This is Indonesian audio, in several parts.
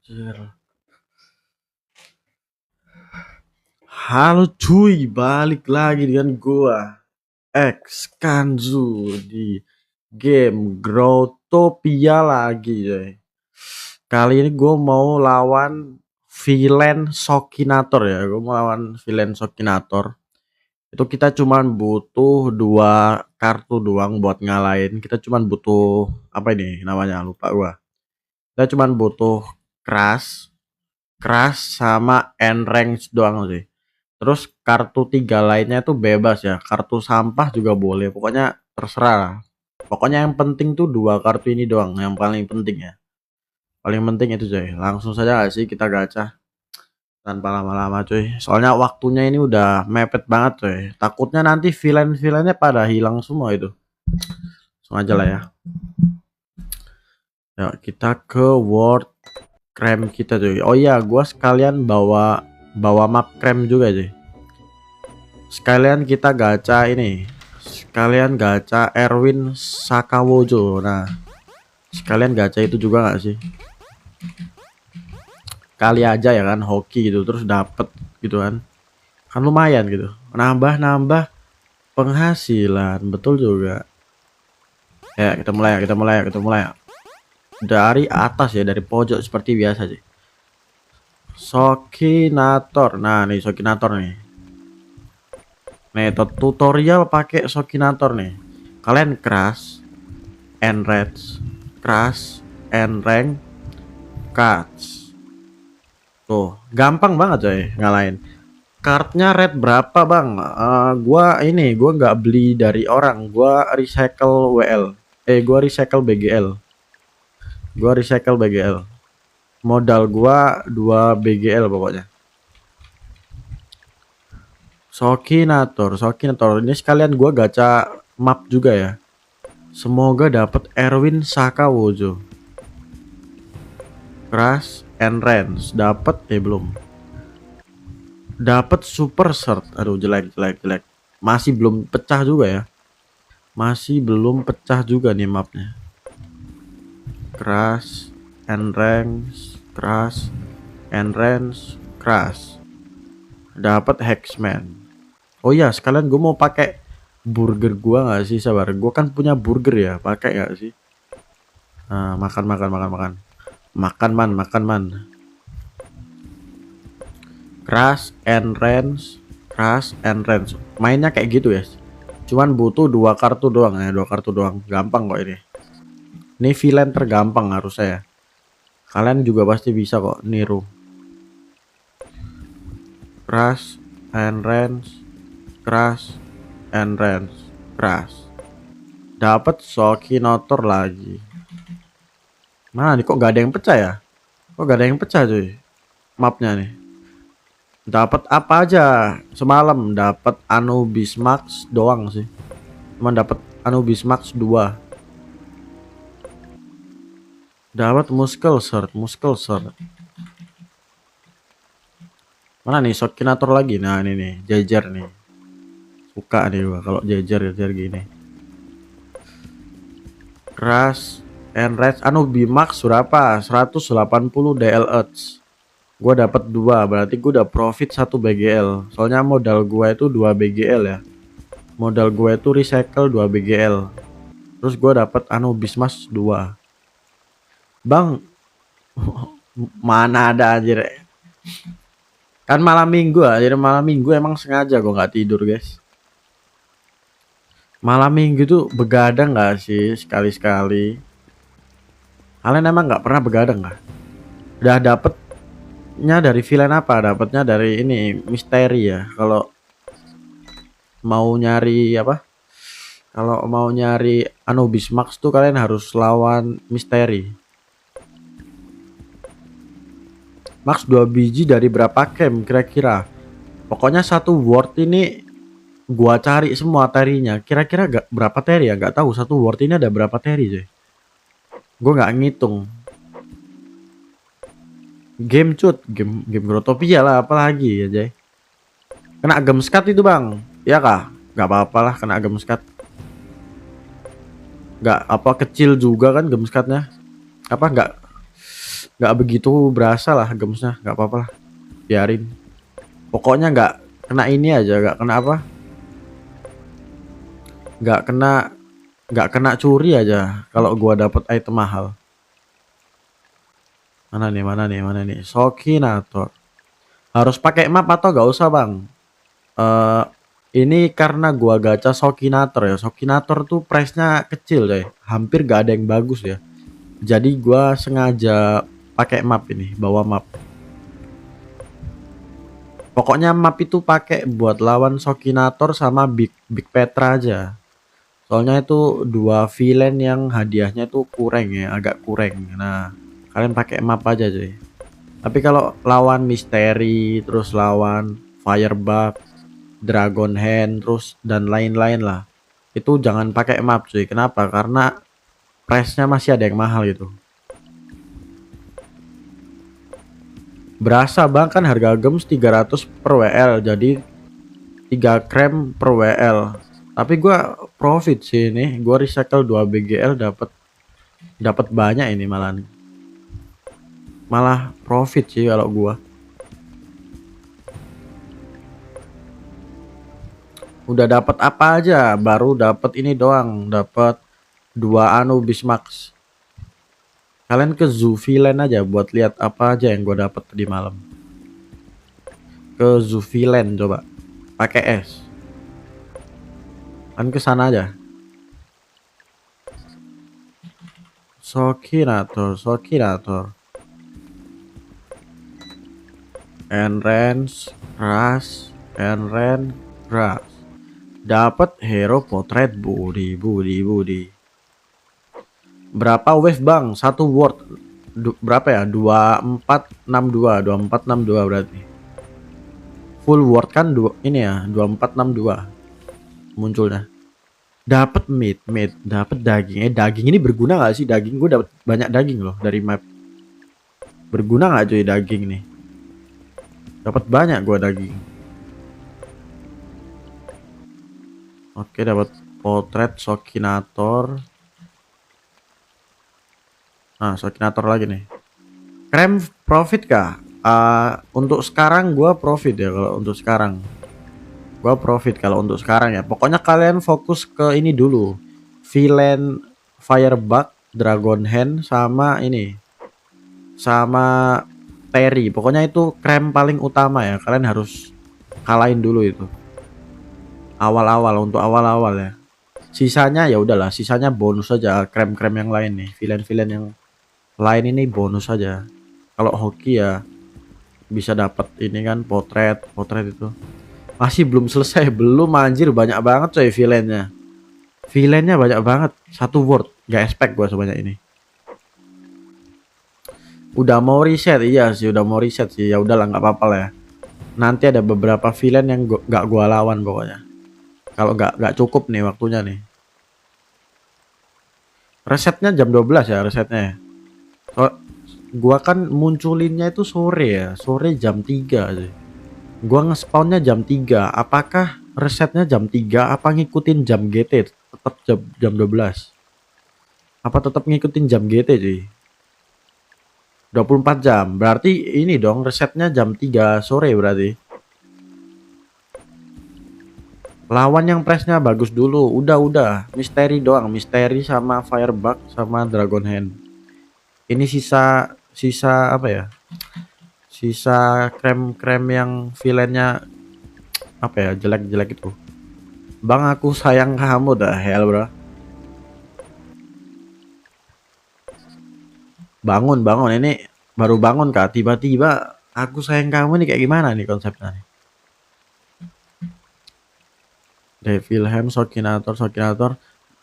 Anjir. Halo cuy, balik lagi dengan gua X Kanzu di game Growtopia lagi coy. Kali ini gue mau lawan villain Shokinator ya. Gue mau lawan villain Shokinator. Itu kita cuman butuh dua kartu doang buat ngalahin. Kita cuman butuh apa ini namanya, lupa gua. Kita cuman butuh Crash, Crash sama Enrange doang sih. Terus kartu 3 lainnya itu bebas ya. Kartu sampah juga boleh. Pokoknya terserah lah. Pokoknya yang penting tuh dua kartu ini doang yang paling penting ya. Paling penting itu coy. Langsung saja gak sih kita gacha tanpa lama-lama cuy. Soalnya waktunya ini udah mepet banget coy. Takutnya nanti villain-villainnya pada hilang semua itu. Langsung aja lah ya. Ya kita ke world krem kita cuy. Oh iya, gua sekalian bawa map krem juga cuy. Sekalian kita gacha ini. Sekalian gacha Erwin Sakawojo. Nah, sekalian gacha itu juga nggak sih? Kali aja ya kan hoki gitu terus dapet gitu kan. Kan lumayan gitu. Nambah-nambah penghasilan, betul juga. Ya, kita mulai ya, kita mulai ya, kita mulai ya. Dari atas ya, dari pojok seperti biasa sih. Shokinator. Nah, nih Shokinator nih. Nih, tutorial pakai Shokinator nih. Kalian Crash, Enrage, Crash, Enrank, Cuts. Tuh, gampang banget coy ngalahin. Kartnya red berapa bang? Gua nggak beli dari orang, gua recycle WL. Gua recycle BGL. Gua recycle BGL. Modal gua 2 BGL pokoknya. Shokinator ini sekalian gua gacha map juga ya. Semoga dapat Erwin Sakawojo. Crash and Range dapat belum. Dapat super shirt. Aduh jelek. Masih belum pecah juga ya. Masih belum pecah juga nih mapnya. Crash and Range, Crash and Range, Crash. Dapat Hexman. Oh iya, sekalian gue mau pakai burger gua nggak sih, sabar. Gua kan punya burger ya, pakai nggak sih? Nah, makan. Makan man. Crash and Range, Crash and Range. Mainnya kayak gitu ya. Cuman butuh dua kartu doang ya, dua kartu doang. Gampang kok ini. Ini villain tergampang harusnya ya. Kalian juga pasti bisa kok niru. Crash and Range, Crash and Range, Crash. Dapat Shokinator lagi. Mana nih kok gak ada yang pecah ya? Kok gak ada yang pecah cuy? Mapnya nih. Dapat apa aja? Semalam dapat Anubis Max doang sih. Cuman dapat Anubis Max 2. Dapat Muscle Shirt. Mana nih Shokinator lagi? Nah, ini nih, jajar nih. Suka nih gua kalau jajar gini. Crash and Rage Anubimax berapa? 180 DLH. Gua dapat 2, berarti gua udah profit 1 BGL. Soalnya modal gua itu 2 BGL ya. Modal gua itu recycle 2 BGL. Terus gua dapat Anubismas 2. Bang, mana ada anjir. Kan malam minggu aja, malam minggu emang sengaja gua nggak tidur, guys. Malam minggu tuh begadang nggak sih sekali-sekali? Kalian emang nggak pernah begadang nggak? Udah dapetnya dari villain apa? Dapatnya dari ini misteri ya. Kalau mau nyari apa? Kalau mau nyari Anubis Max tuh kalian harus lawan misteri. Max 2 biji dari berapa camp kira-kira? Pokoknya satu word ini gua cari semua terinya. Kira-kira berapa teri ya? Nggak tahu satu word ini ada berapa teri coy. Gua nggak ngitung. Game Growtopia lah apalagi ya Jay. Kena gemskat itu bang. Ya kah? Nggak apa-apa lah kena gemskat. Nggak apa kecil juga kan gemskatnya. Apa nggak nggak begitu berasa lah gemsnya, nggak apa-apa lah, biarin. Pokoknya nggak kena ini aja, nggak kena apa, nggak kena nggak kena curi aja kalau gua dapet item mahal. Mana nih Shokinator. Harus pakai map atau gak usah bang? eh ini karena gua gacha Shokinator ya. Shokinator tuh price-nya kecil deh, hampir gak ada yang bagus ya. Jadi gua sengaja pakai map ini, bawa map. Pokoknya map itu pakai buat lawan Shokinator sama Big Petra aja. Soalnya itu dua villain yang hadiahnya itu kurang ya, agak kurang. Nah, kalian pakai map aja cuy. Tapi kalau lawan misteri, terus lawan firebug, dragon hand, terus dan lain-lain lah, itu jangan pakai map cuy. Kenapa? Karena price-nya masih ada yang mahal gitu. Berasa bang, kan harga gems 300 per WL, jadi 3 krem per WL. Tapi gua profit sih ini, gua recycle 2 BGL dapat banyak ini malah. Malah profit sih kalau gua. Udah dapat apa aja, baru dapat ini doang, dapat 2 Anubis Max. Kalian ke Zoo Villain aja buat lihat apa aja yang gue dapat di malam. Ke Zoo Villain coba, pakai S. Kan ke sana aja. Shokinator. Enrance, Ras. Dapat hero portrait budi. Berapa wave bang? Satu word berapa ya? 2462 berarti. Full word kan ini ya 2462 munculnya. Dapat meat, dapat daging. Daging ini berguna nggak sih? Daging gue dapat banyak daging loh dari map. Berguna nggak cuy daging nih? Dapat banyak gue daging. Oke, dapat potret Shokinator. Nah, Shokinator lagi nih. Krem profit kah? Untuk sekarang gua profit ya kalau untuk sekarang. Gua profit kalau untuk sekarang ya. Pokoknya kalian fokus ke ini dulu. Villain Firebug, Dragon Hand sama ini. Sama Terry. Pokoknya itu krem paling utama ya. Kalian harus kalahin dulu itu. Untuk awal-awal ya. Sisanya ya udahlah, sisanya bonus aja krem-krem yang lain nih. Villain-villain yang lain ini bonus saja. Kalau hoki ya bisa dapat ini kan potret itu. Masih belum selesai, belum anjir, banyak banget coy villainnya. Villainnya banyak banget. Satu word, gak expect gua sebanyak ini. Udah mau reset, iya sih udah mau reset sih. Ya udahlah nggak apa-apa lah ya. Nanti ada beberapa villain yang gak gua lawan pokoknya. Kalau nggak cukup nih waktunya nih. Resetnya jam 12 ya resetnya. Gua kan munculinnya itu sore ya, sore jam 3 sih. Gua nge-spawnnya jam 3. Apakah resetnya jam 3 apa ngikutin jam GT tetap jam 12? Apa tetap ngikutin jam GT sih? 24 jam. Berarti ini dong resetnya jam 3 sore berarti. Lawan yang price-nya bagus dulu. Udah. Misteri doang, misteri sama firebug sama dragon hand. Ini sisa apa ya? Sisa krem-krem yang villainnya apa ya, jelek-jelek itu. Bang, aku sayang kamu dah, hell bro. Bangun ini baru bangun kak, tiba-tiba aku sayang kamu nih, kayak gimana nih konsepnya nih? Devilham, Shokinator.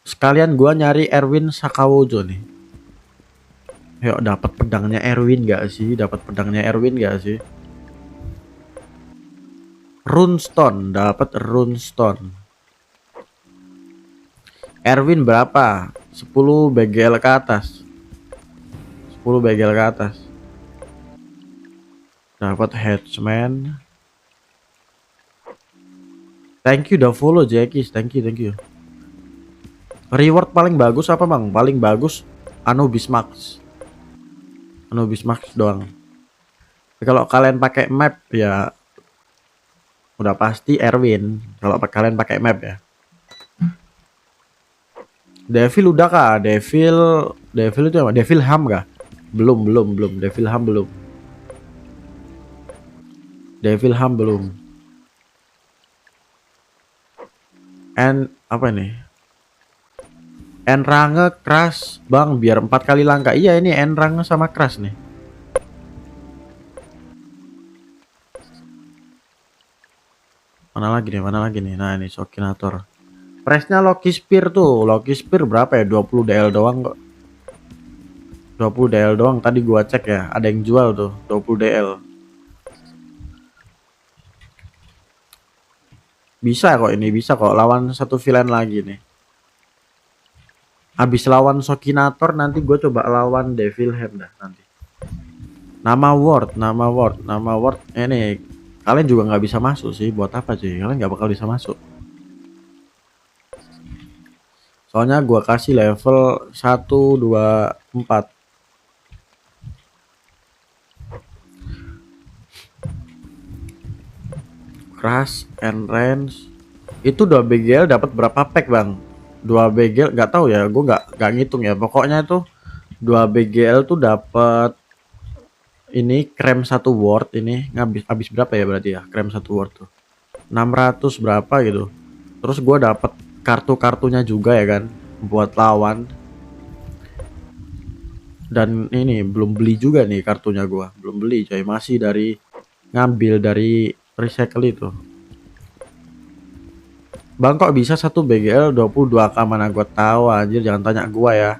Sekalian gua nyari Erwin Sakawojo nih. Yuk, dapat pedangnya Erwin gak sih? Runestone, dapat Runestone. Erwin berapa? 10 BGL ke atas. Dapat Headsman. Thank you udah follow Jackie. Thank you. Reward paling bagus apa bang? Paling bagus Anubis Max. Anubis Max doang. Kalau kalian pakai map ya udah pasti Erwin. Kalau kalian pakai map ya. Devil udah kah? Devil itu apa? Devil Ham kah? Belum. Devil Ham belum. Devil Ham belum. Apa nih? Range Crash bang biar 4 kali langkah. Iya ini Range sama Crash nih. Mana lagi nih? Nah ini Shokinator. Price-nya Loki Spear tuh. Loki Spear berapa ya? 20 DL doang kok. 20 DL doang tadi gua cek ya. Ada yang jual tuh 20 DL. Bisa kok ini, bisa kok lawan satu villain lagi nih. Habis lawan Shokinator nanti gue coba lawan Devil Ham dah nanti. Nama word ini kalian juga nggak bisa masuk sih. Buat apa sih? Kalian nggak bakal bisa masuk. Soalnya gua kasih level 1, 2, 4. Crash and Range. Itu 2 BGL dapat berapa pack, Bang? 2 BGL nggak tahu ya, gua nggak ngitung ya. Pokoknya itu 2 BGL tuh dapat ini krem 1 word ini habis berapa ya berarti ya? Krem 1 word tuh. 600 berapa gitu. Terus gua dapat kartu-kartunya juga ya kan buat lawan. Dan ini belum beli juga nih kartunya gua. Belum beli coy, masih ngambil dari recycle itu. Bang kok bisa 1 BGL 22k, mana gua tahu anjir, jangan tanya gua ya.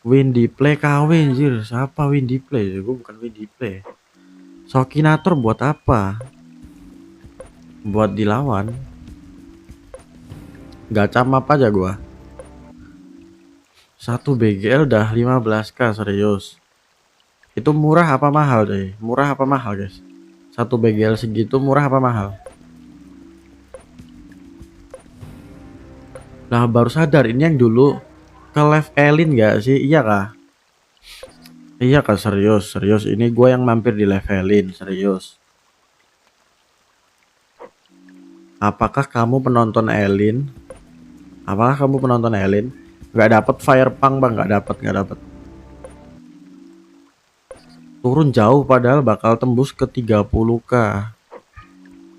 Windy Play KW anjir, siapa Windy Play? Gua bukan Windy Play. Shokinator buat apa? Buat dilawan. Gacha map aja gua. 1 BGL udah 15k serius. Itu murah apa mahal deh? Murah apa mahal guys? 1 BGL segitu murah apa mahal? Nah baru sadar ini yang dulu ke levelin gak sih? Iya kah? Iya kah, serius ini gue yang mampir di levelin serius. Apakah kamu penonton Elin? Apakah kamu penonton Elin? Gak dapet Firepunk bang, gak dapet. Turun jauh padahal bakal tembus ke 30k.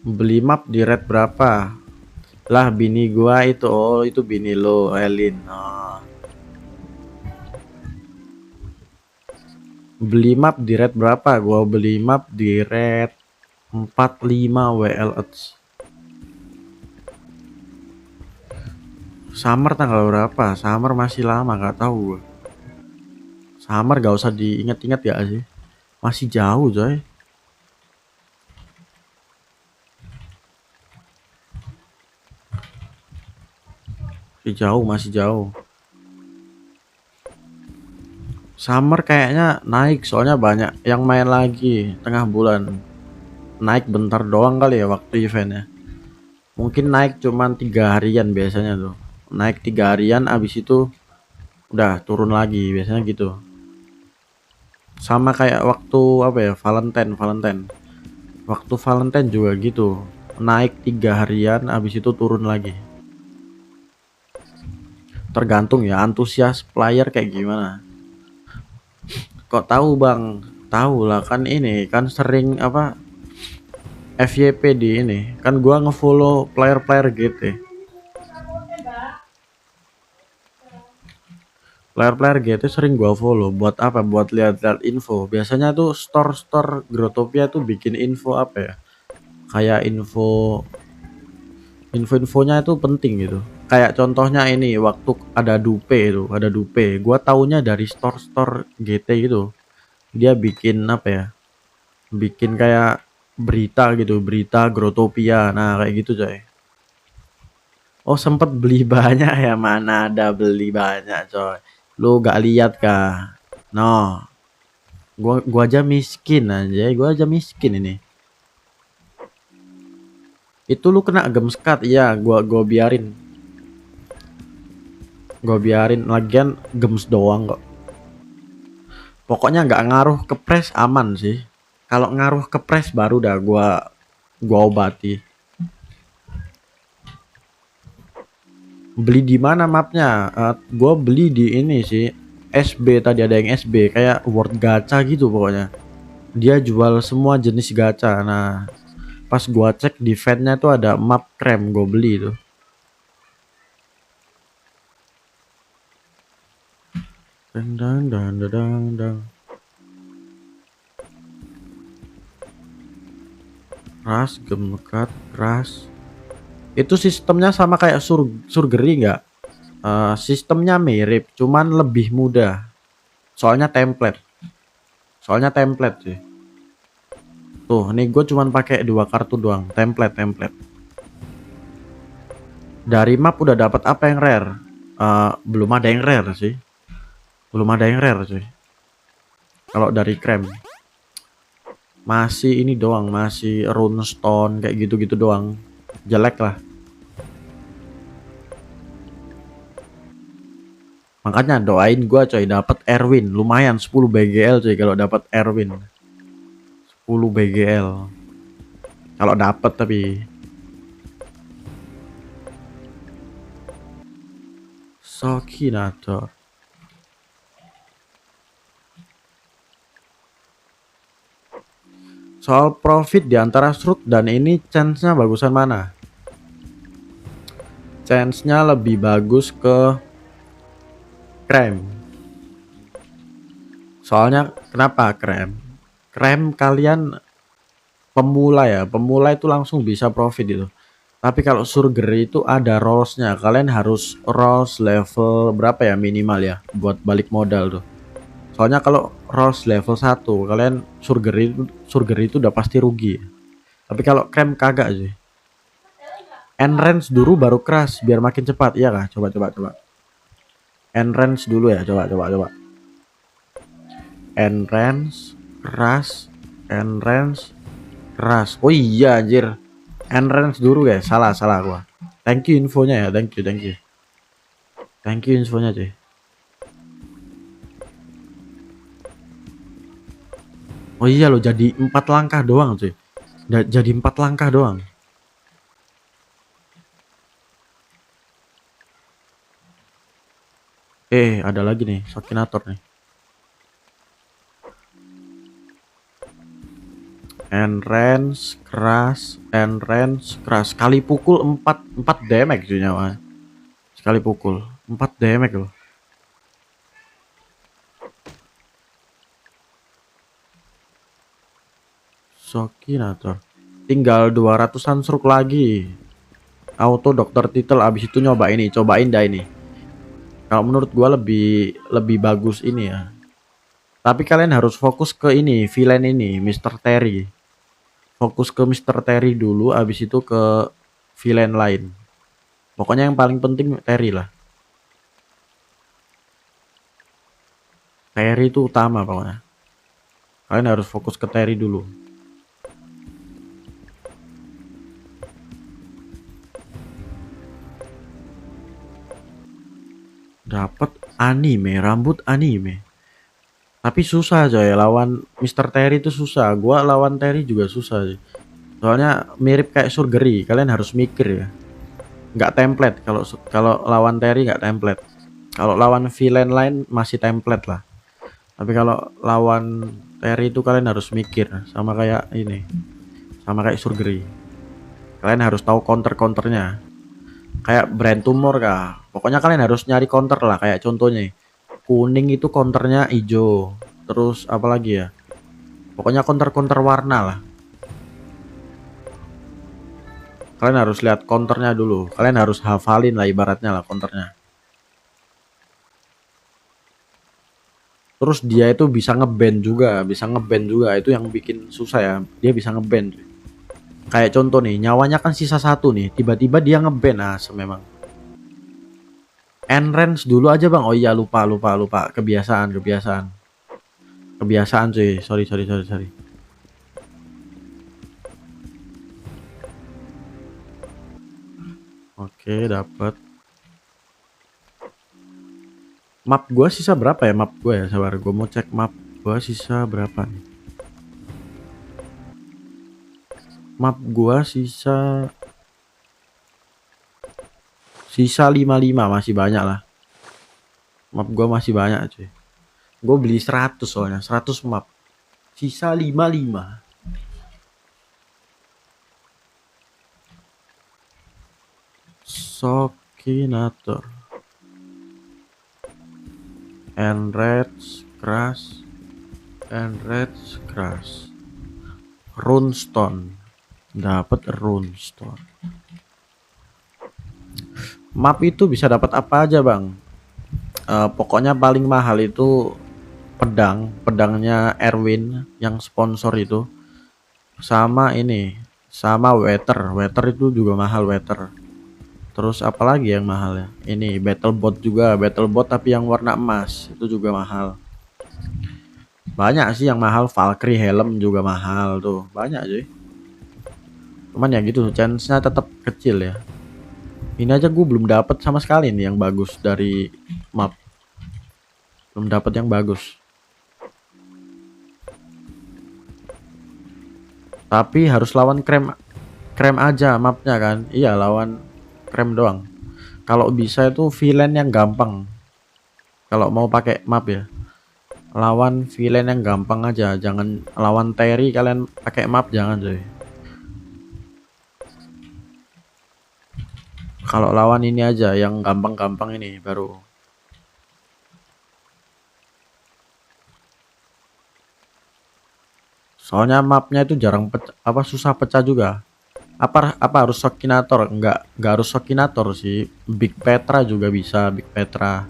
Beli map di red berapa? Lah bini gua itu, oh itu bini lo Elin. Oh. Beli map di red berapa? Gua beli map di red 45 WLH. Summer tanggal berapa? Summer masih lama, nggak tahu gua. Summer gak usah diingat-ingat ya sih. Masih jauh coy. Masih jauh. Summer kayaknya naik soalnya banyak yang main lagi tengah bulan. Naik bentar doang kali ya waktu eventnya. Mungkin naik cuman 3 harian biasanya tuh. Naik 3 harian abis itu udah turun lagi biasanya gitu. Sama kayak waktu apa ya, Valentine. Waktu Valentine juga gitu. Naik 3 harian abis itu turun lagi. Tergantung ya antusias player kayak gimana. Kok tahu bang? Tahu lah kan, ini kan sering apa FYP di ini kan, gua ngefollow player GT. Player GT sering gua follow buat apa? Buat lihat-lihat info. Biasanya tuh store Growtopia tuh bikin info apa ya? Kayak infonya itu penting gitu. Kayak contohnya ini waktu ada Dupe. Gua taunya dari store GT gitu. Dia bikin apa ya? Bikin kayak berita Growtopia. Nah, kayak gitu coy. Oh, sempet beli banyak ya? Mana ada beli banyak coy. Lu gak lihat kah? No. Gua aja miskin aja. Gua aja miskin ini. Itu lu kena gemskat, iya, gua biarin. Gue biarin, lagian gems doang kok. Pokoknya nggak ngaruh ke press aman sih. Kalau ngaruh ke press baru dah gua obati. Beli di mana mapnya? Gua beli di ini sih. SB, tadi ada yang SB kayak World Gacha gitu pokoknya. Dia jual semua jenis gacha. Nah, pas gua cek di eventnya tuh ada map krem, gue beli tuh. Dang dang dang dang dang. Ras gemekat ras. Itu sistemnya sama kayak surgery nggak? Sistemnya mirip, cuman lebih mudah. Soalnya template. Soalnya template sih. Tuh, nih gue cuman pakai 2 kartu doang. Template. Dari map udah dapat apa yang rare? Belum ada yang rare sih. Belum ada yang rare sih. Kalau dari krem. Masih ini doang, masih runestone kayak gitu-gitu doang. Jelek lah. Makanya doain gua coy dapat Erwin, lumayan 10 BGL coy kalau dapat Erwin. 10 BGL. Kalau dapat tapi Sokinator. Soal profit di antara Shrug dan ini chance-nya bagusan mana? Chance-nya lebih bagus ke krem. Soalnya kenapa krem? Krem kalian pemula ya, pemula itu langsung bisa profit itu. Tapi kalau surger itu ada rolls-nya. Kalian harus rolls level berapa ya minimal ya buat balik modal tuh. Soalnya kalau rolls level 1 kalian surger itu udah pasti rugi. Tapi kalau krem kagak sih. Enrance dulu baru keras biar makin cepat. Iya kah? Coba. Enrance dulu ya, coba. Enrance keras, enrance keras. Oh iya anjir. Enrance dulu ya. Salah gua. Thank you infonya ya. Thank you. Thank you infonya cuy. Oh iya loh, jadi 4 langkah doang cuy. Jadi 4 langkah doang. Ada lagi nih, Shokinator nih. Enrance keras. Kali pukul 4 damage cuy nyawa. Sekali pukul 4 damage loh. Shokinator. Tinggal 200-an seruk lagi. Auto dokter titel abis itu cobain dah ini. Kalau menurut gua lebih bagus ini ya. Tapi kalian harus fokus ke ini, villain ini, Mr. Terry. Fokus ke Mr. Terry dulu, abis itu ke villain lain. Pokoknya yang paling penting Terry lah. Terry itu utama pokoknya. Kalian harus fokus ke Terry dulu. Dapat anime, rambut anime. Tapi susah coy, lawan Mr. Terry itu susah. Gua lawan Terry juga susah sih. Soalnya mirip kayak surgery, kalian harus mikir ya. Nggak template kalau lawan Terry nggak template. Kalau lawan villain lain masih template lah. Tapi kalau lawan Terry itu kalian harus mikir sama kayak ini. Sama kayak surgery. Kalian harus tahu counternya. Kayak brand tumor kah. Pokoknya kalian harus nyari counter lah, kayak contohnya kuning itu counternya hijau. Terus apalagi ya? Pokoknya counter warna lah. Kalian harus lihat counternya dulu. Kalian harus hafalin lah ibaratnya lah counternya. Terus dia itu bisa ngeband juga, itu yang bikin susah ya. Dia bisa ngeband. Kayak contoh nih, nyawanya kan sisa 1 nih, tiba-tiba dia ngeband. Nah, memang. Enrance dulu aja bang. Oh iya, lupa. Kebiasaan cuy. Sorry. Oke, dapat. Map gua sisa berapa ya? Map gua ya, sabar. Gua mau cek map gua sisa berapa nih. Map gua sisa 55, masih banyak lah. Map gua masih banyak cuy. Gue beli 100 soalnya, 100 map. Sisa 55. Shokinator. Enrage Crash. Enrage Crash. Runestone. Dapat runestone. Map itu bisa dapat apa aja, Bang? Pokoknya paling mahal itu pedangnya Erwin yang sponsor itu, sama ini, sama Weather itu juga mahal, Weather. Terus apalagi yang mahal ya, ini Battlebot juga, Battlebot tapi yang warna emas itu juga mahal. Banyak sih yang mahal, Valkyrie helm juga mahal tuh, banyak sih. Cuman ya gitu, chance-nya tetap kecil ya. Ini aja gue belum dapat sama sekali nih yang bagus dari map, belum dapat yang bagus. Tapi harus lawan krem aja mapnya kan. Iya, lawan krem doang. Kalau bisa itu villain yang gampang. Kalau mau pakai map ya, lawan villain yang gampang aja. Jangan lawan Terry kalian pakai map, jangan coy. Kalau lawan ini aja yang gampang-gampang ini baru. Soalnya mapnya itu jarang pecah, susah pecah juga. Apa harus Shokinator? Enggak harus Shokinator sih. Big Petra juga bisa, Big Petra.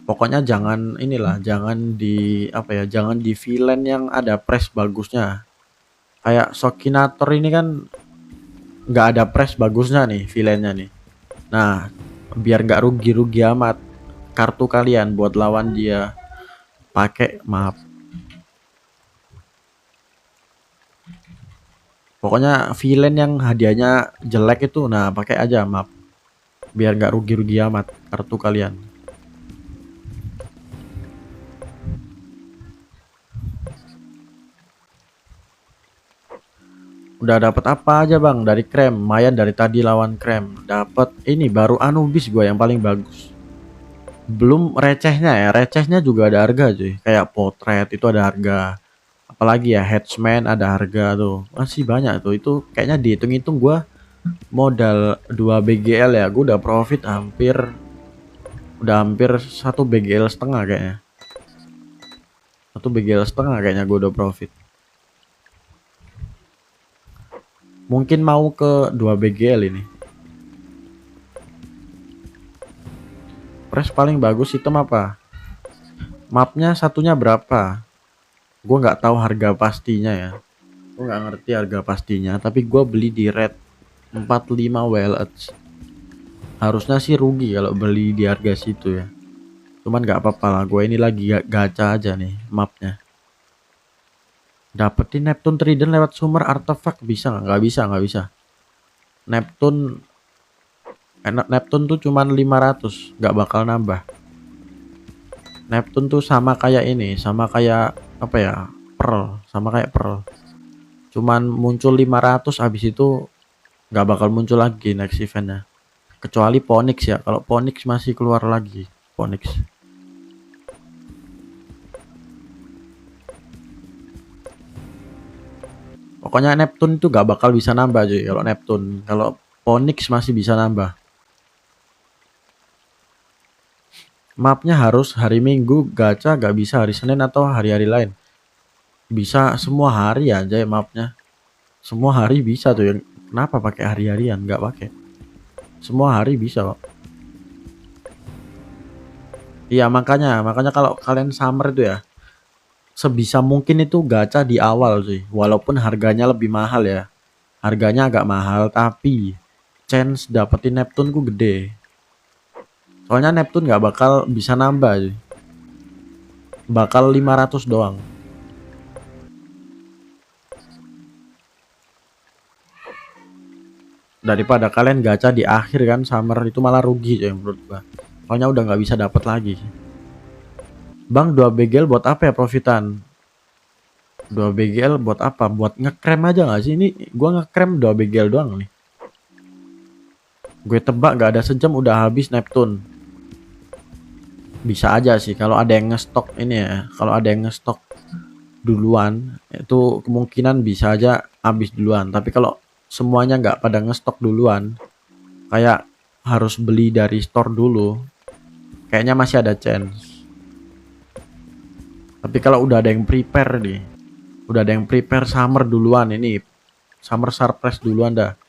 Pokoknya jangan inilah, jangan di apa ya, jangan di villain yang ada press bagusnya. Kayak Shokinator ini kan nggak ada press bagusnya nih villainnya nih. Nah, biar nggak rugi-rugi amat kartu kalian buat lawan dia, pakai map. Pokoknya villain yang hadiahnya jelek itu, nah pakai aja map. Biar nggak rugi-rugi amat kartu kalian. Udah dapat apa aja bang dari krem? Lumayan dari tadi lawan krem. Dapat ini baru Anubis gua yang paling bagus. Belum recehnya ya, recehnya juga ada harga cuy. Kayak potret itu ada harga. Apalagi ya Headsman ada harga tuh. Masih banyak tuh. Itu kayaknya dihitung-hitung gua modal 2 BGL ya. Gua udah profit hampir 1 BGL setengah kayaknya. 1 BGL setengah kayaknya gua udah profit. Mungkin mau ke 2 BGL ini. Press paling bagus item apa? Mapnya satunya berapa? Gue nggak tahu harga pastinya ya. Gue nggak ngerti harga pastinya. Tapi gue beli di rate 45 wallets. Harusnya sih rugi kalau beli di harga situ ya. Cuman nggak apa-apa lah. Gue ini lagi gacha aja nih mapnya. Dapetin Neptune Trident lewat sumber artefak bisa nggak? Nggak bisa. Neptune tuh cuman 500, nggak bakal nambah. Neptune tuh sama kayak ini, sama kayak apa ya? Sama kayak Pearl. Cuman muncul 500, habis itu nggak bakal muncul lagi next eventnya. Kecuali Phoenix ya. Kalau Phoenix masih keluar lagi. Phoenix. Pokoknya Neptune itu nggak bakal bisa nambah cuy. Kalau Neptune, kalau Phoenix masih bisa nambah. Mapnya harus hari Minggu gacha, gak bisa hari Senin atau hari-hari lain. Bisa semua hari aja ya mapnya. Semua hari bisa tuh. Kenapa pakai hari-harian? Nggak pakai. Semua hari bisa kok. Iya makanya kalau kalian summer itu ya, sebisa mungkin itu gacha di awal sih. Walaupun harganya lebih mahal ya. Harganya agak mahal tapi chance dapetin Neptune ku gede. Soalnya Neptune nggak bakal bisa nambah sih. Bakal 500 doang. Daripada kalian gacha di akhir kan summer itu malah rugi ya menurut gua. Soalnya udah nggak bisa dapat lagi. Bang, 2 BGL buat apa ya profitan? 2 BGL buat apa? Buat ngekrem aja nggak sih? Ini gua ngekrem 2 BGL doang nih. Gue tebak nggak ada sejam udah habis Neptune. Bisa aja sih kalau ada yang ngestok ini ya. Kalau ada yang ngestok duluan, itu kemungkinan bisa aja habis duluan. Tapi kalau semuanya nggak pada ngestok duluan, kayak harus beli dari store dulu, kayaknya masih ada chance. Tapi kalau udah ada yang prepare nih, udah ada yang prepare summer duluan, ini summer surprise duluan dah.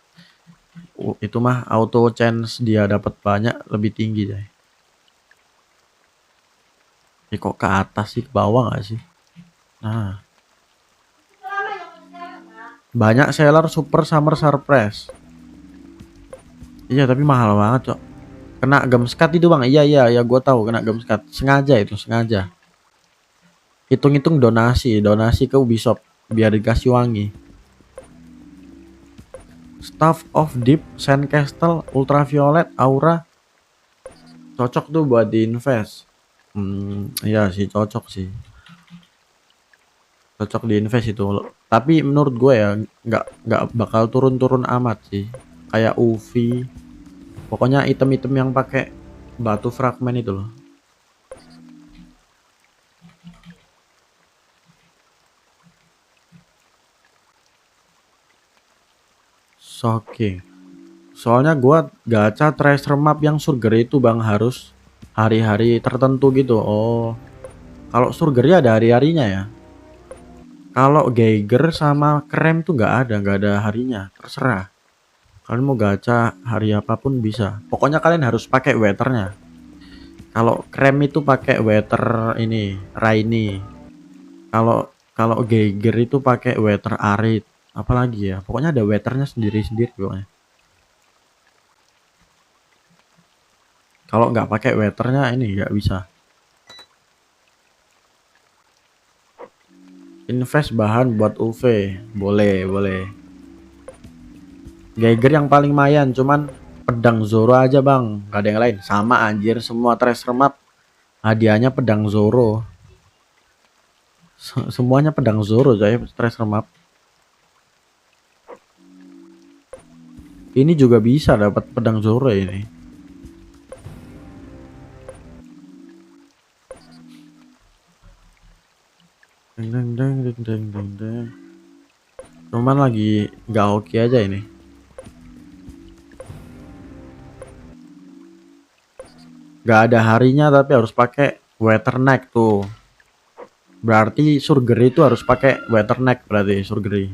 Itu mah auto chance dia dapat banyak lebih tinggi deh. Ini kok ke atas sih, ke bawah nggak sih? Nah, banyak seller super summer surprise. Iya tapi mahal banget cok. Kena gemskat itu bang. Iya gue tahu kena gemskat. Sengaja itu, sengaja. Hitung-hitung donasi ke Ubisoft biar dikasih wangi. Staff of Deep, Sandcastle, Ultraviolet, Aura. Cocok tuh buat diinvest. Iya sih cocok sih. Cocok diinvest itu. Tapi menurut gue ya nggak bakal turun-turun amat sih. Kayak UV. Pokoknya item-item yang pakai batu fragmen itu loh. Shocking. Soalnya gua gacha treasure map yang surgery itu bang harus hari-hari tertentu gitu. Oh, kalau surgery ada hari-harinya ya. Kalau Geiger sama krem tuh nggak ada harinya. Terserah. Kalian mau gacha hari apapun bisa. Pokoknya kalian harus pakai weathernya. Kalau krem itu pakai weather ini, rainy. Kalau kalau Geiger itu pakai weather arid. Apalagi ya. Pokoknya ada weathernya sendiri-sendiri pokoknya. Kalau nggak pakai weathernya ini nggak bisa. Invest bahan buat UV, boleh. Geiger yang paling mayan, cuman pedang Zoro aja bang, nggak ada yang lain. Sama anjir, semua treasure map hadiahnya pedang Zoro. Semuanya pedang Zoro saya treasure map. Ini juga bisa dapat pedang Zoro ini. Deng. Cuman lagi nggak oke aja ini. Nggak ada harinya tapi harus pakai weatherneck tuh. Berarti surgery itu harus pakai weatherneck berarti surgery.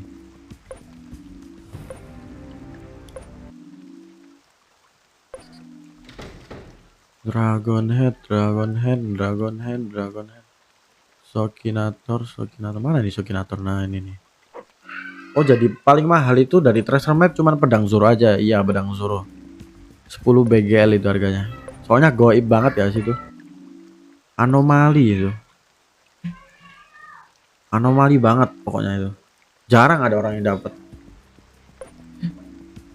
Dragon head. Shokinator mana nih Shokinator? Nah ini nih. Oh jadi paling mahal itu dari treasure map cuman pedang Zoro aja. Iya pedang Zoro 10 BGL itu harganya. Soalnya goib banget ya situ. Anomali itu. Anomali banget pokoknya itu. Jarang ada orang yang dapat.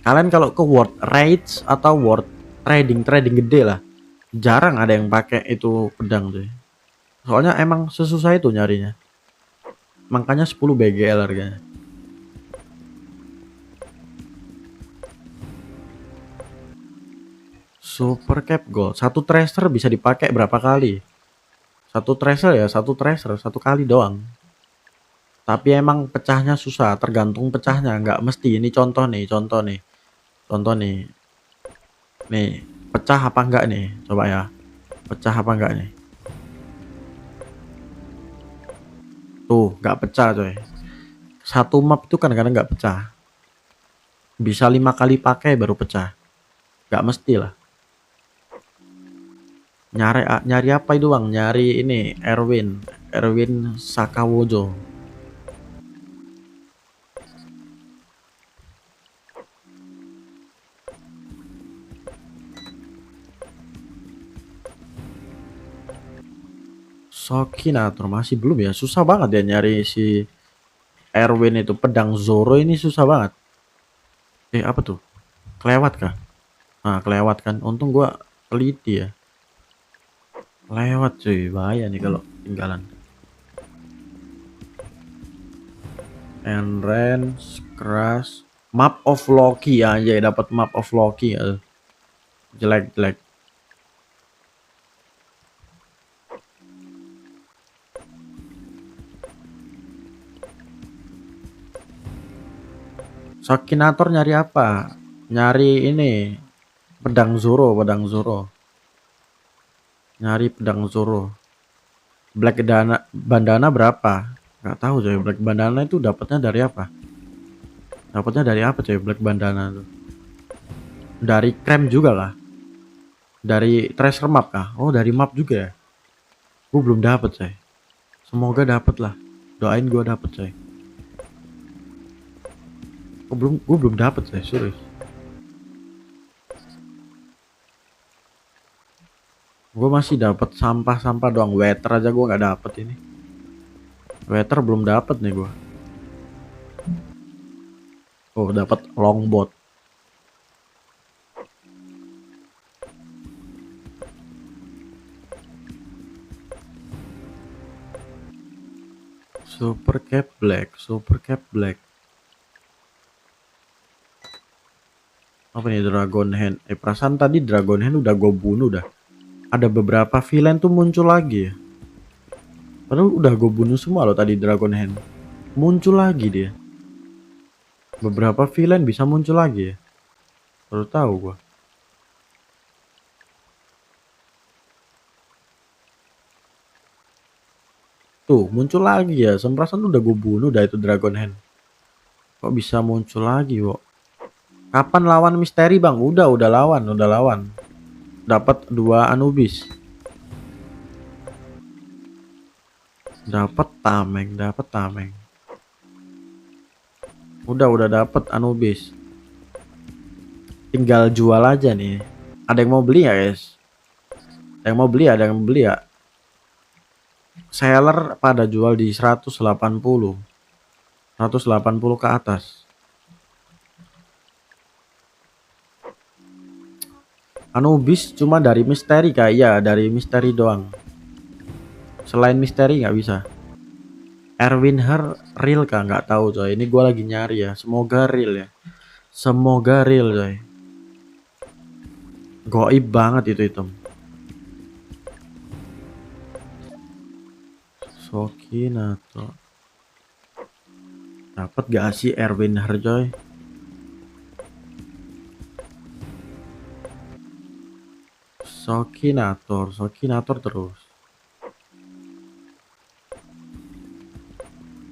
Kalian kalau ke World Raids atau World Trading gede lah, jarang ada yang pakai itu pedang tuh. Soalnya emang sesusah itu nyarinya. Makanya 10 BGL harganya. Super cap gold. Satu tracer bisa dipakai berapa kali? Satu tracer satu kali doang. Tapi emang pecahnya susah, tergantung pecahnya, nggak mesti. Ini contoh nih. Nih, pecah apa enggak nih? Coba ya. Pecah apa enggak nih? Tuh, nggak pecah coy. Satu map itu kadang-kadang nggak pecah. Bisa 5 kali pakai baru pecah. Nggak mesti lah. Nyari apa itu bang? Nyari ini Erwin Sakawojo. Shokinator masih belum ya, susah banget ya nyari si Erwin itu. Pedang Zoro ini susah banget. Apa tuh? Kelewat kah? Nah kelewat kan, untung gua teliti ya. Lewat cuy, bahaya nih kalau tinggalan. Entrance, crash, map of Loki aja dapat map of Loki ya. Jelek. Shokinator nyari apa? Nyari ini pedang Zoro. Nyari pedang Zoro. Black bandana berapa? Nggak tahu coy. Black bandana itu dapatnya dari apa? Dapatnya dari apa coy black bandana tuh? Dari krem juga lah. Dari treasure map kah? Oh, dari map juga ya. Gue belum dapet coy. Semoga dapet lah. Doain gue dapet coy. Gue belum dapet coy, serius. Gue masih dapat sampah-sampah doang. Weather aja gue nggak dapet ini. Weather belum dapet nih gue. Oh, dapat longboat. Super cap black. Apa nih dragon hand? Perasaan tadi dragon hand udah gue bunuh dah. Ada beberapa villain tuh muncul lagi ya. Padahal udah gue bunuh semua loh tadi dragon hand. Muncul lagi dia. Beberapa villain bisa muncul lagi ya. Baru tahu gue. Tuh muncul lagi ya. Semprasan udah gue bunuh dah itu dragon hand. Kok bisa muncul lagi kok? Kapan lawan misteri bang? Udah lawan. Dapat 2 Anubis. Dapat tameng. Udah dapat Anubis. Tinggal jual aja nih. Ada yang mau beli ya guys? Ada yang mau beli ya? Seller pada jual di 180 ke atas. Anubis cuma dari misteri kak? Iya dari misteri doang. Selain misteri nggak bisa. Erwin Her real kah? Nggak tahu coy. Ini gue lagi nyari ya. Semoga real ya. Semoga real coy. Goib banget itu item. Shokinator. Dapat gak sih Erwin Her coy? Shokinator terus.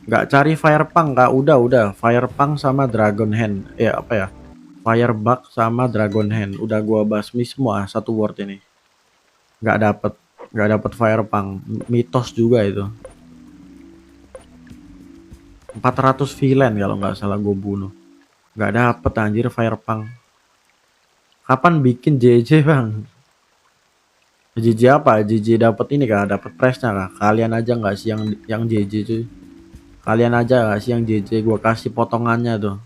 Nggak cari Firepunk kak? Udah Firepunk sama Dragon Hand. Apa ya? Firebug sama Dragon Hand. Udah gua basmi semua satu word ini. Nggak dapet Firepunk. Mitos juga itu. 400 villain kalau nggak salah gue bunuh. Nggak dapet anjir Firepunk. Kapan bikin JJ bang? JJ apa? JJ dapat ini kah? Dapat pressnya kah? Kalian aja nggak sih yang JJ cuy? Kalian aja nggak sih yang JJ? Gua kasih potongannya tuh.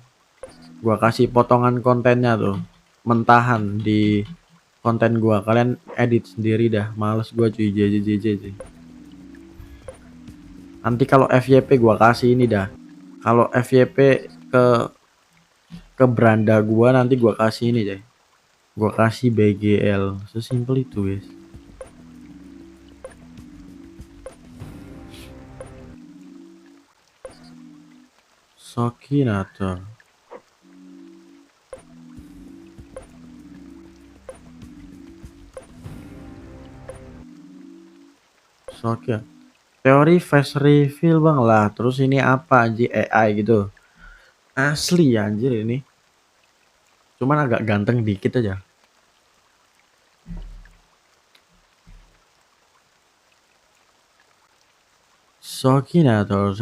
Gua kasih potongan kontennya tuh. Mentahan di konten gua. Kalian edit sendiri dah. Males gua cuy JJ cuy. Nanti kalau FYP gua kasih ini dah. Kalau FYP ke beranda gua nanti gua kasih ini cuy. Gua kasih BGL. Sesimpel itu guys. Shokinator. Shokia. Teori face reveal bang lah. Terus ini apa anjir AI gitu. Asli anjir ini. Cuman agak ganteng dikit aja. Shokinator.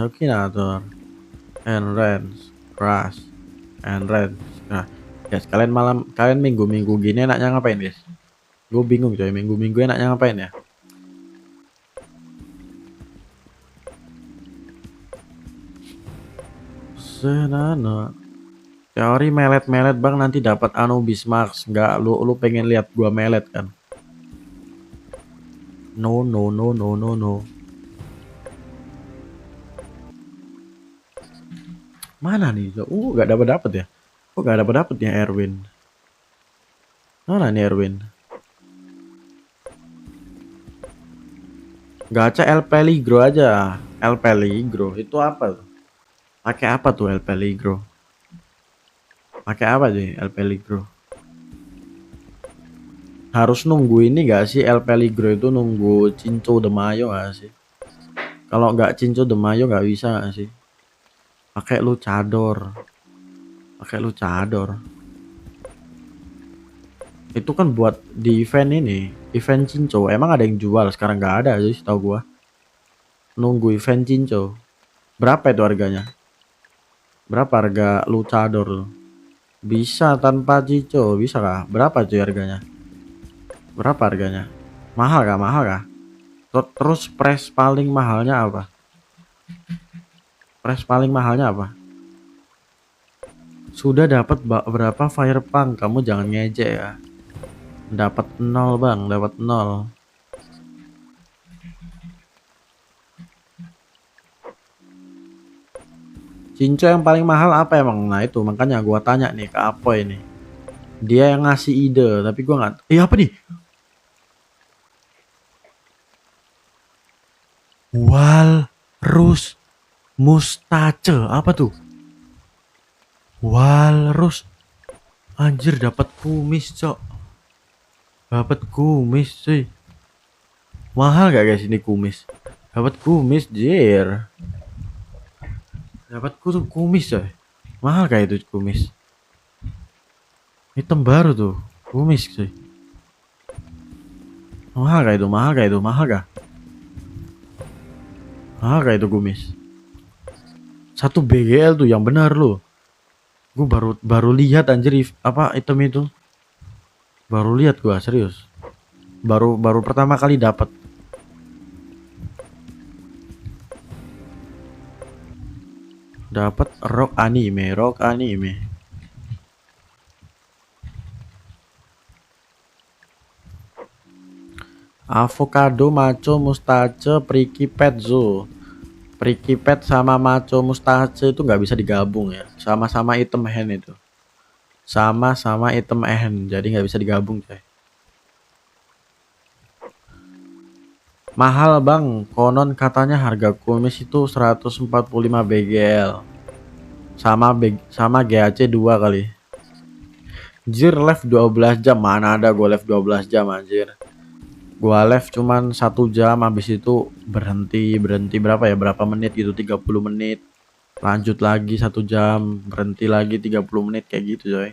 Entrance. Crash. Entrance. Nah, guys, kalian minggu-minggu gini enaknya ngapain guys? Gue bingung coy, minggu-minggu enaknya ngapain ya? Senana. Teori melet bang nanti dapat Anubis Max. Nggak lu pengen lihat gua melet kan? No no no no no no. Mana nih? Gak dapat dapat ya. Kok gak dapat dapat ya Erwin? Mana nih Erwin? Gacha El Peligro aja. El Peligro itu apa tuh? Pakai apa tuh El Peligro? Pakai apa sih El Peligro? Harus nunggu ini gak sih El Peligro itu nunggu Cinco de Mayo gak sih? Kalau nggak Cinco de Mayo nggak bisa gak sih? Pakai luchador. Pakai luchador. Itu kan buat di event ini, event Cinco. Emang ada yang jual? Sekarang nggak ada sih, tahu gua. Nunggu event Cinco. Berapa itu harganya? Berapa harga luchador tuh? Bisa tanpa Cinco, bisa kah? Berapa tuh harganya? Berapa harganya? Mahal kah? Mahal kah? Terus price paling mahalnya apa? Price paling mahalnya apa? Sudah dapat berapa Firepunk? Kamu jangan ngejek ya. Dapat 0 bang, dapat 0. Cinco yang paling mahal apa emang? Nah itu makanya gua tanya nih ke Apoy ini. Dia yang ngasih ide, tapi gua nggak. Apa nih? Walrus mustache apa tuh? Walrus. Anjir dapat kumis cok. Dapat kumis sih. Mahal gak guys ini kumis? Dapat kumis jir. Dapat kumis coy. Mahal kayak itu kumis. Item baru tuh. Kumis coy. Mahal gak itu? Mahal gak itu? Mahal gak? Mahal gak itu kumis? 1 BGL tuh yang benar loh. Gue baru lihat anjir apa item itu. Baru lihat gua serius. Baru pertama kali dapat. Dapat rock anime. Avocado, macho, mustache, pricky pet zoo. Pricky pet sama macho mustache itu nggak bisa digabung ya. Sama-sama item hand itu. Sama-sama item hand, jadi nggak bisa digabung coy. Mahal bang, konon katanya harga kumis itu 145 BGL. Sama GAC 2 kali. Anjir live 12 jam, mana ada gue live 12 jam anjir. Gua live cuman 1 jam, habis itu berhenti berapa ya, berapa menit gitu, 30 menit. Lanjut lagi 1 jam, berhenti lagi 30 menit kayak gitu coy.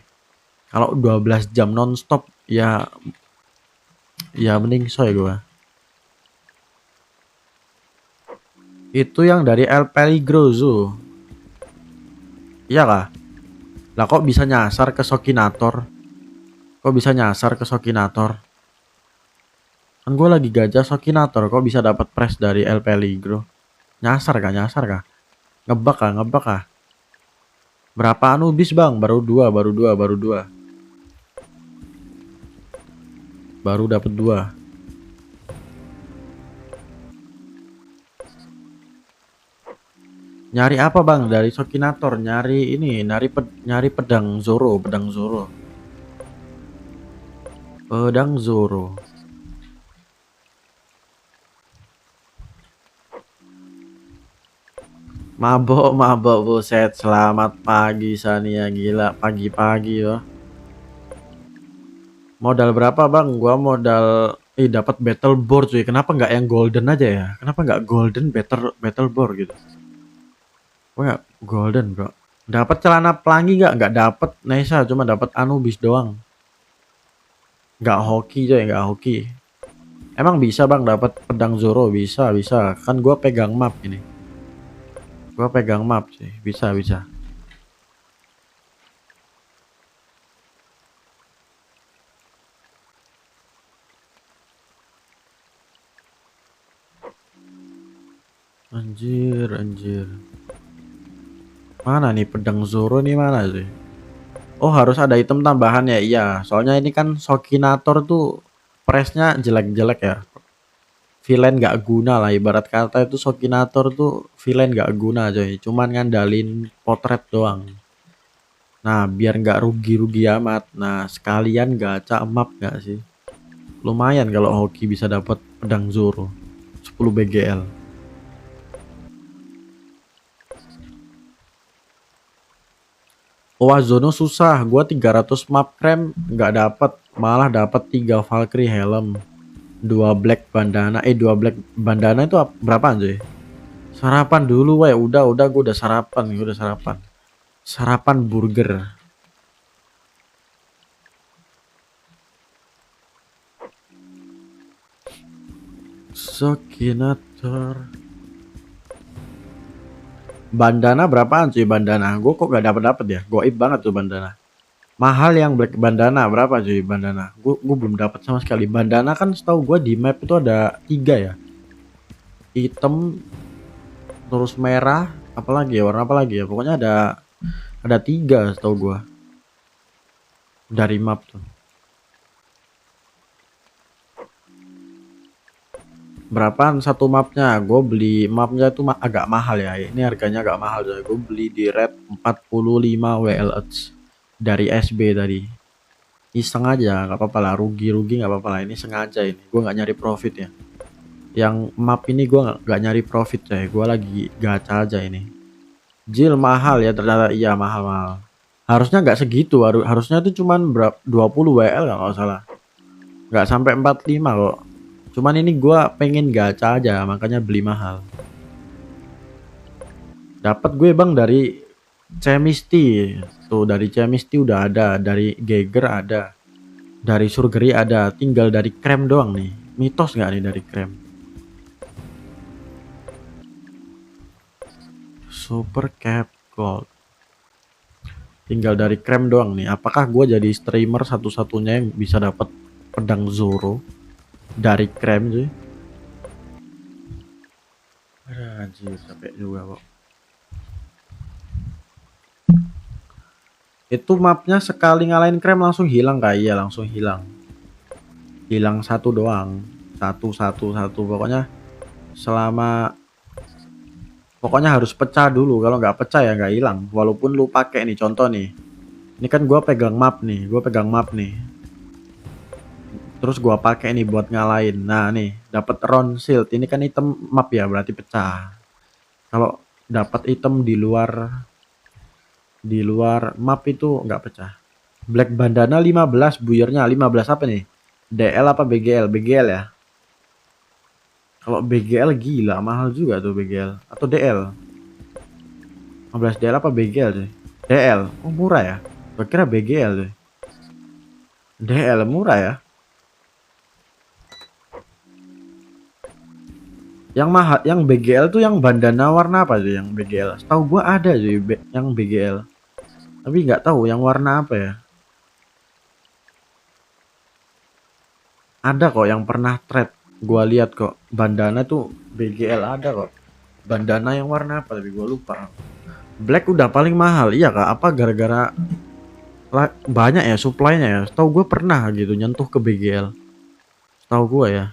Kalau 12 jam nonstop ya mending soy gua. Itu yang dari El Peligro Zoo. Iya kah? Lah kok bisa nyasar ke Sokinator? Kok bisa nyasar ke Sokinator? Kan gue lagi gajah Sokinator, kok bisa dapat press dari El Peligro? Nyasar kah? Ngebak kah? Berapa Anubis bang? Baru dua. Baru dapat 2. Nyari apa bang dari Sokinator? Nyari ini, nyari pedang Zoro. Pedang Zoro. Mabok buset. Selamat pagi Sania, gila pagi-pagi ya. Modal berapa bang? Gua modal dapat battle board cuy. Kenapa nggak yang golden aja ya? Kenapa nggak golden battle board gitu? Gua nggak golden bro. Dapat celana pelangi nggak dapet Nesa, cuma dapat Anubis doang. Nggak hoki. Emang bisa bang dapat pedang Zoro? Bisa. Kan gua pegang map ini. Gua pegang map sih. Bisa. Anjir. Mana nih pedang Zoro nih, mana sih? Oh harus ada item tambahan ya. Iya, soalnya ini kan Sokinator tuh pressnya jelek-jelek ya. villain gak guna lah, ibarat kata itu Shokinator tuh villain gak guna coy, cuman ngandalin potret doang. Nah biar nggak rugi-rugi amat, nah sekalian gacha map gak sih, lumayan kalau hoki bisa dapat pedang Zoro 10 BGL. Wazono susah, gua 300 map krem nggak dapat, malah dapat 3 Valkyrie helm, 2 black bandana. 2 black bandana itu berapaan cuy? Sarapan dulu weh, udah gua udah sarapan, Sarapan burger. Shokinator. Bandana berapaan cuy bandana? Gua kok gak dapat ya? Goib banget tuh bandana. Mahal yang black bandana berapa cuy bandana? Gue belum dapat sama sekali. Bandana kan setahu gue di map itu ada 3 ya. Hitam, terus merah, apalagi ya, warna apa lagi ya? Pokoknya ada 3 setahu gue dari map tuh. Berapaan satu mapnya? Gue beli mapnya itu agak mahal ya. Ini harganya agak mahal coy. Gue beli di rate 45 WLH dari SB tadi. Iseng aja, nggak apa-apa lah, rugi-rugi nggak apa-apa lah. Ini sengaja ini, gue nggak nyari profit ya. Yang map ini gue nggak nyari profit coy, gue lagi gacha aja ini. Jil mahal ya ternyata, iya mahal. Harusnya nggak segitu, harusnya itu cuman 20 WL nggak salah, nggak sampai 45 kok. Cuman ini gue pengen gacha aja makanya beli mahal. Dapat gue bang dari Chemistry tuh, dari Chemistry udah ada, dari Geiger ada, dari Surgery ada, tinggal dari krem doang nih. Mitos nggak nih dari krem? Super Cap Gold. Tinggal dari krem doang nih. Apakah gue jadi streamer satu-satunya yang bisa dapat pedang Zoro dari krem sih? Anjir, capek juga kok. Itu mapnya sekali ngalahin krem langsung hilang kak? Iya langsung hilang. Hilang satu doang. Satu. Pokoknya harus pecah dulu. Kalau nggak pecah ya nggak hilang. Walaupun lu pakai nih, contoh nih. Ini kan gue pegang map nih. Terus gua pakai nih buat ngalahin. Nah nih dapat round shield, ini kan item map ya, berarti pecah. Kalau dapat item di luar map itu nggak pecah. Black bandana 15, buyernya 15 apa nih? DL apa BGL? BGL ya. Kalau BGL gila mahal juga tuh BGL atau DL. 15 DL apa BGL sih? DL. Oh murah ya. Gua kira BGL tuh. DL murah ya. Yang mahal, yang BGL tuh yang bandana warna apa tuh yang BGL? Setahu gua ada sih yang BGL. Tapi nggak tahu yang warna apa ya. Ada kok yang pernah trade. Gua lihat kok bandana tuh BGL ada kok. Bandana yang warna apa tapi gua lupa. Black udah paling mahal. Iya kak, apa gara-gara banyak ya supply-nya ya. Setahu gua pernah gitu nyentuh ke BGL. Setahu gua ya.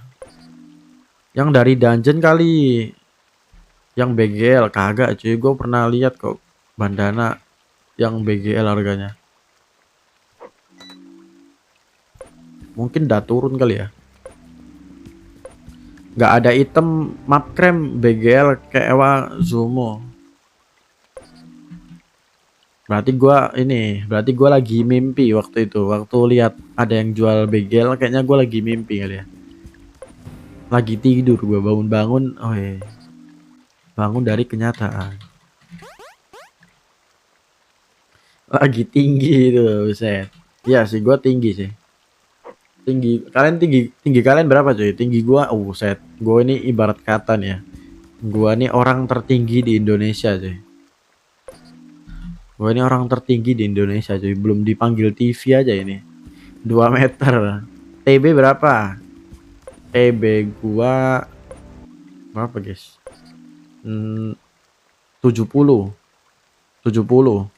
Yang dari dungeon kali. Yang BGL kagak cuy. Gua pernah lihat kok bandana yang BGL harganya. Mungkin udah turun kali ya. Nggak ada item map krem BGL kayak Ewa Zumo. Berarti gua lagi mimpi waktu itu. Waktu lihat ada yang jual BGL, kayaknya gua lagi mimpi kali ya. Lagi tidur gua, bangun-bangun, oh iya. Bangun dari kenyataan. Lagi tinggi itu, buset. Iya sih, gua tinggi sih. Tinggi kalian berapa cuy? Tinggi gua, buset. Gua ini ibarat kata nih ya. Gua nih orang tertinggi di Indonesia cuy. Gua ini orang tertinggi di Indonesia cuy. Belum dipanggil TV aja ini. 2 meter. TB berapa? TB gua berapa guys? 70. 70. 70.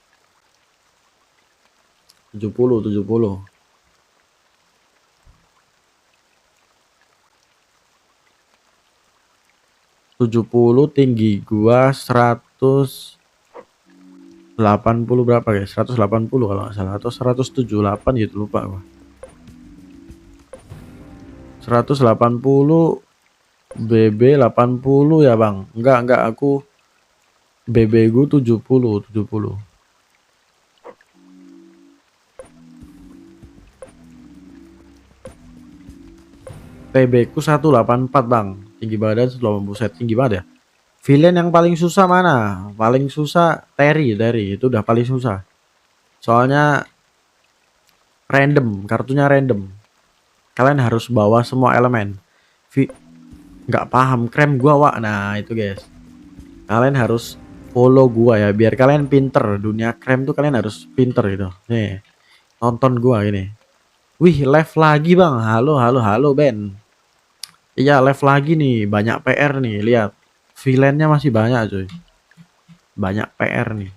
70, tinggi gua 180 berapa guys? 180 kalau nggak salah, atau 178 gitu, lupa gua. 180, BB 80 ya bang. Enggak, aku BB gua 70. TB ku 184 bang. Tinggi badan 180, buset tinggi banget ya. Villain yang paling susah mana? Paling susah Terry itu udah paling susah. Soalnya random, kartunya random. Kalian harus bawa semua elemen. Nggak paham krem gua wak. Nah itu guys, kalian harus follow gua ya, biar kalian pinter. Dunia krem tuh kalian harus pinter gitu. Nih, tonton gua ini. Wih, live lagi bang. Halo Ben. Iya, live lagi nih. Banyak PR nih, lihat. Villainnya masih banyak cuy. Banyak PR nih.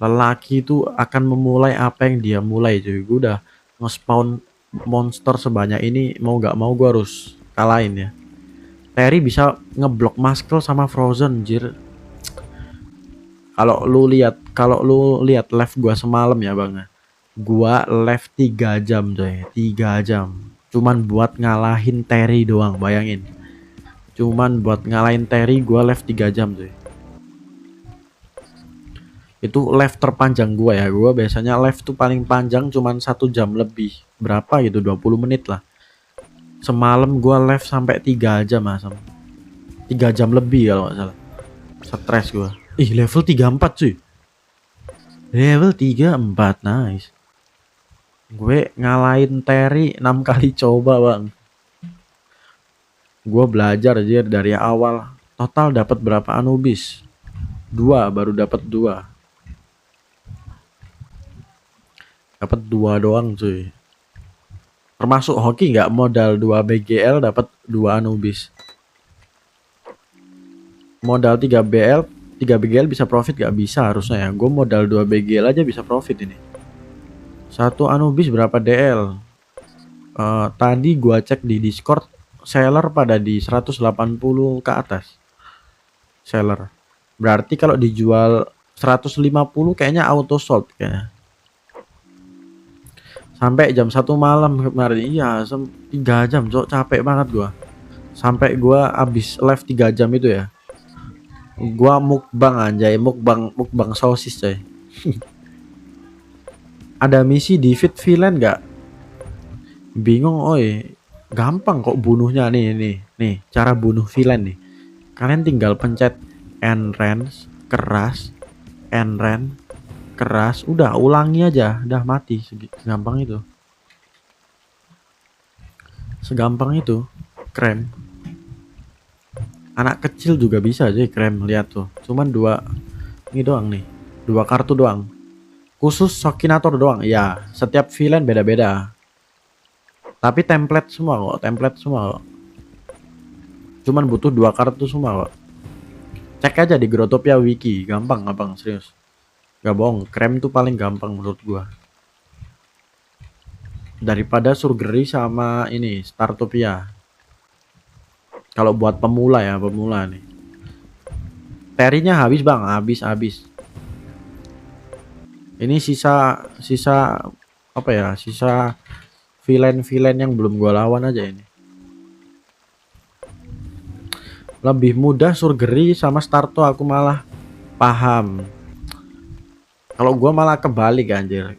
Lelaki itu akan memulai apa yang dia mulai cuy. Gue udah nge-spawn monster sebanyak ini, mau nggak mau gue harus kalahin ya. Terry bisa ngeblok Muscle sama Frozen jir. Kalau lu lihat live gua semalam ya bang, gua live 3 jam coy, 3 jam cuman buat ngalahin Terry doang, bayangin. Cuman buat ngalahin Terry gua live 3 jam coy. Itu live terpanjang gua ya. Gua biasanya live tuh paling panjang cuman 1 jam lebih berapa gitu, 20 menit lah. Semalam gua live sampai 3 jam mas, 3 jam lebih kalau nggak salah. Stres gua. Ih, level 34 cuy. Level 34, nice. Gue ngalahin Terry 6 kali coba bang. Gue belajar aja dari awal. Total dapat berapa Anubis? 2, baru dapat 2. Dapat 2 doang cuy. Termasuk hoki nggak, modal 2 BGL dapat 2 Anubis. Modal 3 BGL bisa profit gak? Bisa harusnya ya. Gue modal 2 BGL aja bisa profit ini. 1 Anubis berapa DL? Tadi gua cek di Discord, seller pada di 180 ke atas. Seller. Berarti kalau dijual 150 kayaknya auto sold kayaknya. Sampai jam 1 malam kemarin. Iya, 3 jam, cok, capek banget gua. Sampai gua habis live 3 jam itu ya. Gua mukbang anjay, mukbang sosis coy. Ada misi di feed villain nggak? Bingung oi. Gampang kok bunuhnya nih, cara bunuh villain nih. Kalian tinggal pencet entrance keras, entrance keras, udah ulangi aja, udah mati. Segampang itu. Segampang itu. Krem. Anak kecil juga bisa aja krem, lihat tuh. Cuman 2 ini doang nih. 2 kartu doang. Khusus Shokinator doang. Ya, setiap villain beda-beda. Tapi template semua kok, Cuman butuh 2 kartu semua kok. Cek aja di Growtopia wiki, gampang serius. Gak bohong, krem tuh paling gampang menurut gua. Daripada Surgery sama ini Startopia. Kalau buat pemula ya, pemula nih. Terinya habis bang, habis. Ini sisa apa ya? Sisa villain yang belum gua lawan aja ini. Lebih mudah Surgery sama Starto, aku malah paham. Kalau gua malah kebalik anjir.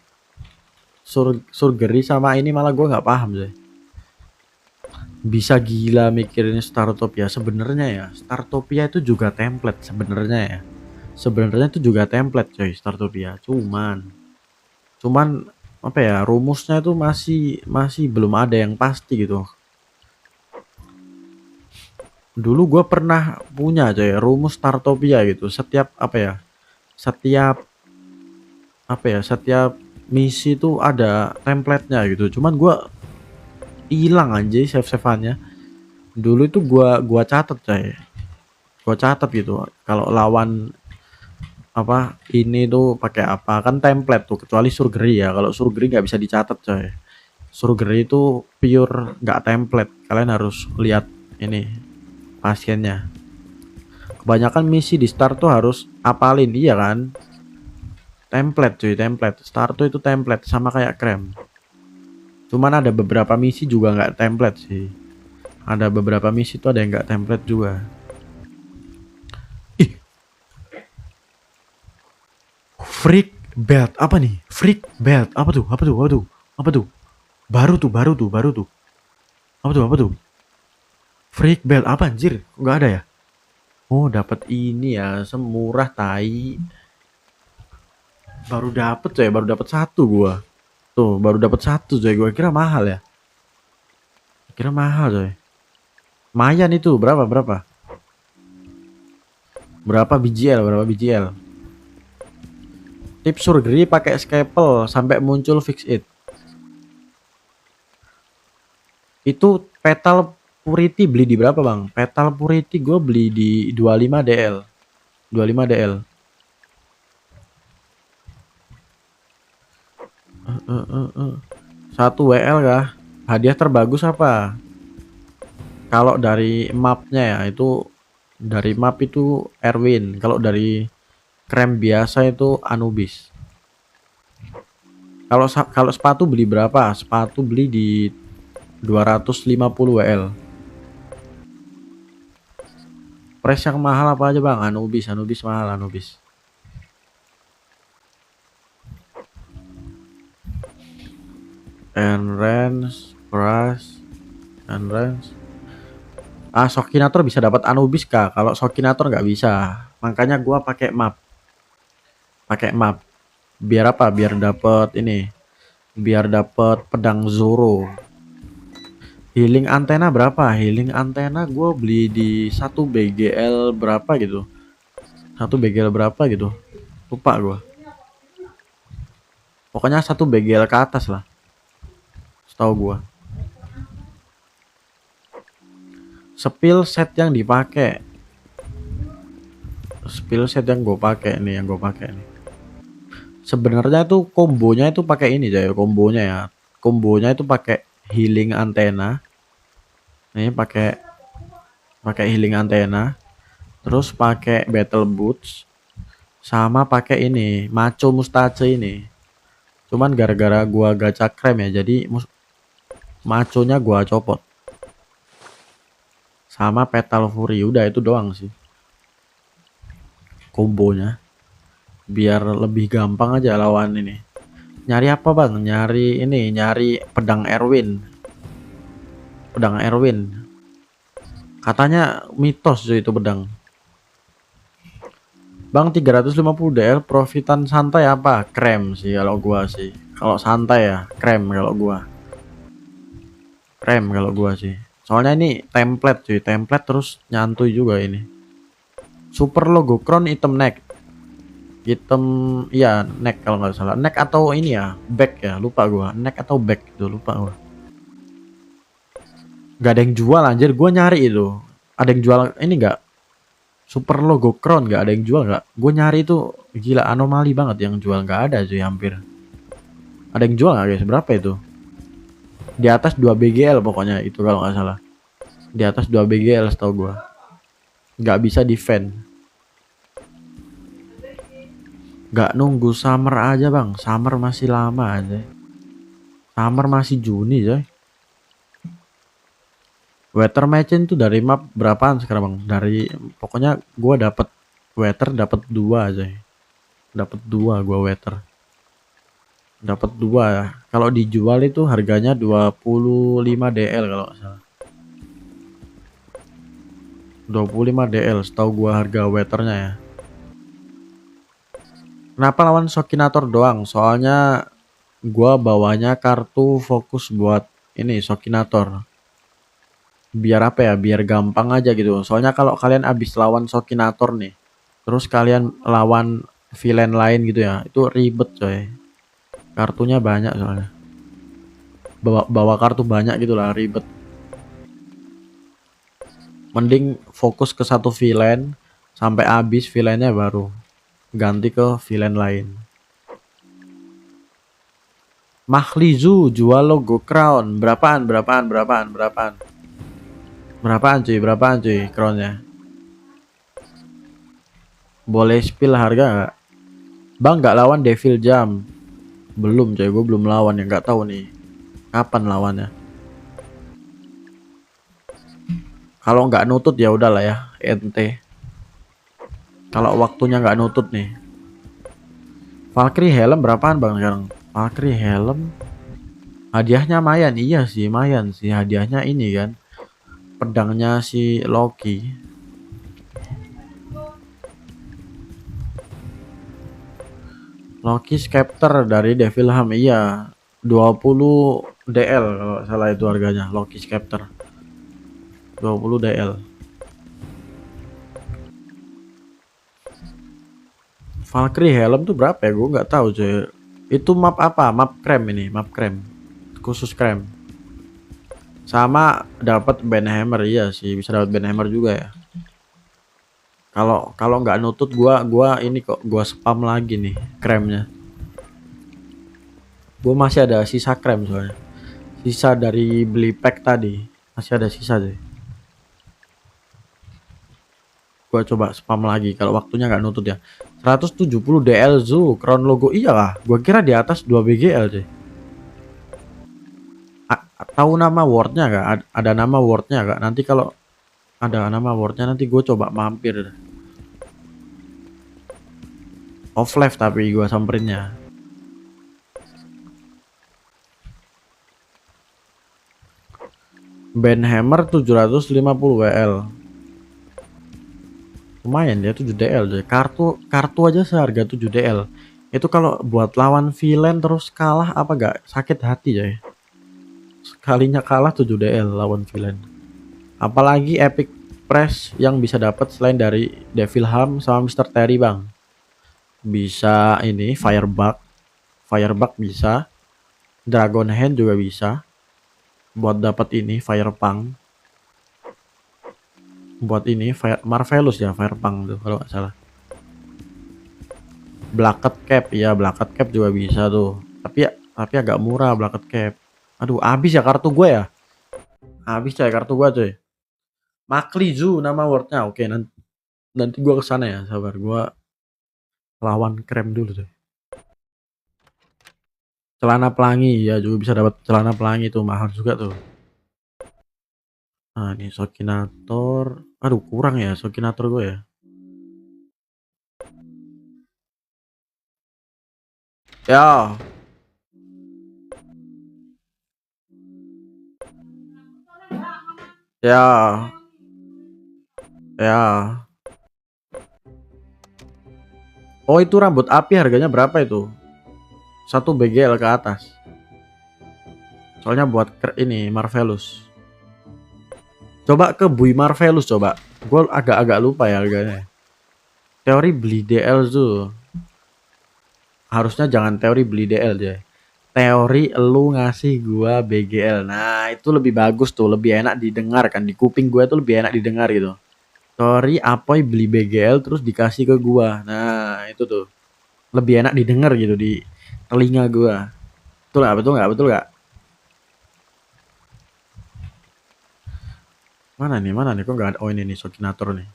Surgery sama ini malah gua nggak paham sih. Bisa gila mikirin Startopia sebenarnya ya. Startopia itu juga template sebenarnya ya. Sebenarnya itu juga template coy, Startopia. Cuman apa ya, rumusnya itu masih belum ada yang pasti gitu. Dulu gue pernah punya coy rumus Startopia gitu. Setiap misi itu ada template-nya gitu. Cuman gue hilang anjay save-saveannya. Dulu itu gua catat coy. Gua catat gitu. Kalau lawan ini tuh pakai apa, kan template tuh, kecuali Surgery ya. Kalau Surgery nggak bisa dicatat coy. Surgery itu pure nggak template. Kalian harus lihat ini pasiennya. Kebanyakan misi di start tuh harus apalin, iya kan? Template cuy, template. Start tuh itu template sama kayak krem. Cuman ada beberapa misi juga nggak template sih. Ada beberapa misi tuh ada yang nggak template juga. Ih, freak belt apa nih? Freak belt apa tuh? Apa tuh? Apa tuh? Apa tuh? Baru tuh, baru tuh, baru tuh. Apa tuh? Apa tuh? Freak belt apa anjir? Nggak ada ya? Oh, dapat ini ya, semurah tai. Baru dapet coy, baru dapet satu gua. Tuh, baru dapet satu coy. Gua kira mahal ya. Kira mahal coy. Mayan itu, berapa berapa? Berapa BGL? Berapa BGL? Tip surgery pakai scalpel sampai muncul fix it. Itu petal purity beli di berapa, Bang? Petal purity gue beli di 25 DL. 25 DL. Satu WL kah? Hadiah terbagus apa? Kalau dari mapnya ya itu, dari map itu Erwin. Kalau dari krem biasa itu Anubis. Kalau sepatu beli berapa? Sepatu beli di 250 WL. Price yang mahal apa aja, Bang? Anubis, Anubis mahal, Anubis. And range, brush, and range. Ah, Shokinator bisa dapat Anubis kah? Kalau Shokinator nggak bisa. Makanya gua pakai map. Pakai map. Biar apa? Biar dapat ini. Biar dapat pedang Zoro. Healing antena berapa? Healing antena gue beli di 1 BGL berapa gitu. 1 BGL berapa gitu. Lupa gue. Pokoknya 1 BGL ke atas lah. Setahu gue. Spill set yang dipakai. Spill set yang gue pakai nih, yang gue pakai nih. Sebenarnya tuh kombonya itu pakai ini aja, kombonya ya. Kombonya itu pakai healing antena. Nih pakai healing antena. Terus pakai battle boots. Sama pakai ini, maco mustache ini. Cuman gara-gara gua gacha krem ya, jadi maconya gua copot. Sama petal fury, udah itu doang sih. Kombonya. Biar lebih gampang aja lawan ini. Nyari apa, Bang? Nyari ini, nyari pedang Erwin. Pedang Erwin. Katanya mitos tuh itu pedang. Bang, 350 DL profitan santai apa? Krem sih kalau gua sih. Kalau santai ya, krem kalau gua. Krem kalau gua sih. Soalnya ini template cuy, template terus nyantui juga ini. Super logo crown item neck. Item iya, neck kalau nggak salah. Neck atau ini ya, back ya, lupa gua. Neck atau back itu lupa gua. Gak ada yang jual anjir, gua nyari itu. Ada yang jual ini nggak? Super logo crown nggak ada yang jual nggak? Gue nyari itu gila anomali banget yang jual, nggak ada cuy hampir. Ada yang jual nggak guys? Berapa itu? Di atas 2 BGL pokoknya itu kalau nggak salah. Di atas 2 BGL setahu gua. Nggak bisa defend. Nggak nunggu summer aja, Bang. Summer masih lama aja. Summer masih Juni coy. Weather matching tuh dari map berapaan sekarang, Bang? Dari pokoknya gua dapat weather dapat 2 aja. Dapat 2 gua weather. Dapat 2 ya. Kalau dijual itu harganya 25 DL kalau nggak salah. 25 DL setahu gua harga weathernya ya. Kenapa lawan Shokinator doang? Soalnya gua bawanya kartu fokus buat ini Shokinator. Biar apa ya? Biar gampang aja gitu. Soalnya kalau kalian abis lawan Shokinator nih, terus kalian lawan villain lain gitu ya, itu ribet coy. Kartunya banyak soalnya. Bawa kartu banyak gitulah, ribet. Mending fokus ke satu villain sampai habis villainnya baru ganti ke villain lain. Mahlizu jual logo crown berapaan? Berapaan cuy crownnya? Boleh spill harga nggak? Bang nggak lawan Devil Jam? Belum cuy, gue belum lawan ya, nggak tahu nih kapan lawannya. Kalau nggak nutut ya udahlah ya, ente. Kalau waktunya nggak nutut nih. Valkyrie helm berapaan bang sekarang? Valkyrie helm hadiahnya mayan, iya sih mayan sih hadiahnya ini kan. Pedangnya si Loki. Loki Scepter dari Devil Ham, iya 20 DL kalau salah itu harganya. Loki Scepter 20 DL. Valkyrie helm tuh berapa ya? Gue nggak tahu cuy. Itu map apa? Map krem ini, map krem. Khusus krem. Sama dapat Banhammer, iya sih bisa dapat Banhammer juga ya. Kalau nggak nutut gua ini kok gua spam lagi nih kremnya. Gua masih ada sisa krem soalnya. Sisa dari beli pack tadi. Masih ada sisa deh. Gua coba spam lagi kalau waktunya nggak nutut ya. 170 DL Zoo crown logo, iyalah. Gua kira di atas 2 BGL deh. Tahu nama wordnya nggak? Ada nama wordnya nggak? Nanti kalau ada nama wordnya nanti gue coba mampir. Off live tapi gue samperinnya. Banhammer 750 WL. Lumayan dia 7 DL deh. Kartu aja seharga 7 DL. Itu kalau buat lawan villain terus kalah apa gak sakit hati ya. Sekalinya kalah 7 DL lawan villain. Apalagi epic press yang bisa dapat selain dari Devil Ham sama Mr. Terry bang. Bisa ini Firebug bisa. Dragon Hand juga bisa. Buat dapat ini Firepunk. Buat ini Marvelous ya, Firepunk tuh kalau nggak salah. Blacket Cap ya, Blacket Cap juga bisa tuh. Tapi agak murah Blacket Cap. Aduh, habis ya kartu gue ya. Habis coy kartu gue coy. Makli Zoo nama wordnya. Oke, nanti gue kesana ya, sabar. Gue lawan krem dulu tuh. Celana pelangi ya juga bisa dapat celana pelangi tuh, mahal juga tuh. Nah, ini Shokinator. Aduh, kurang ya Shokinator gue ya. Ya. Ya. Ya. Oh, itu rambut api harganya berapa itu? 1 BGL ke atas. Soalnya buat ini Marvelous. Coba ke Bui Marvelous coba. Gue agak-agak lupa ya harganya. Teori beli DL tuh. Harusnya jangan teori beli DL deh. Teori lu ngasih gua BGL. Nah, itu lebih bagus tuh, lebih enak didengar kan. Di kuping gua tuh lebih enak didengar gitu. Teori Apoy beli BGL terus dikasih ke gua. Nah, itu tuh. Lebih enak didengar gitu di telinga gua. Betul nggak? Betul nggak? Betul nggak? Mana nih? Mana nih? Kok nggak ada? Oh ini nih Shokinator nih.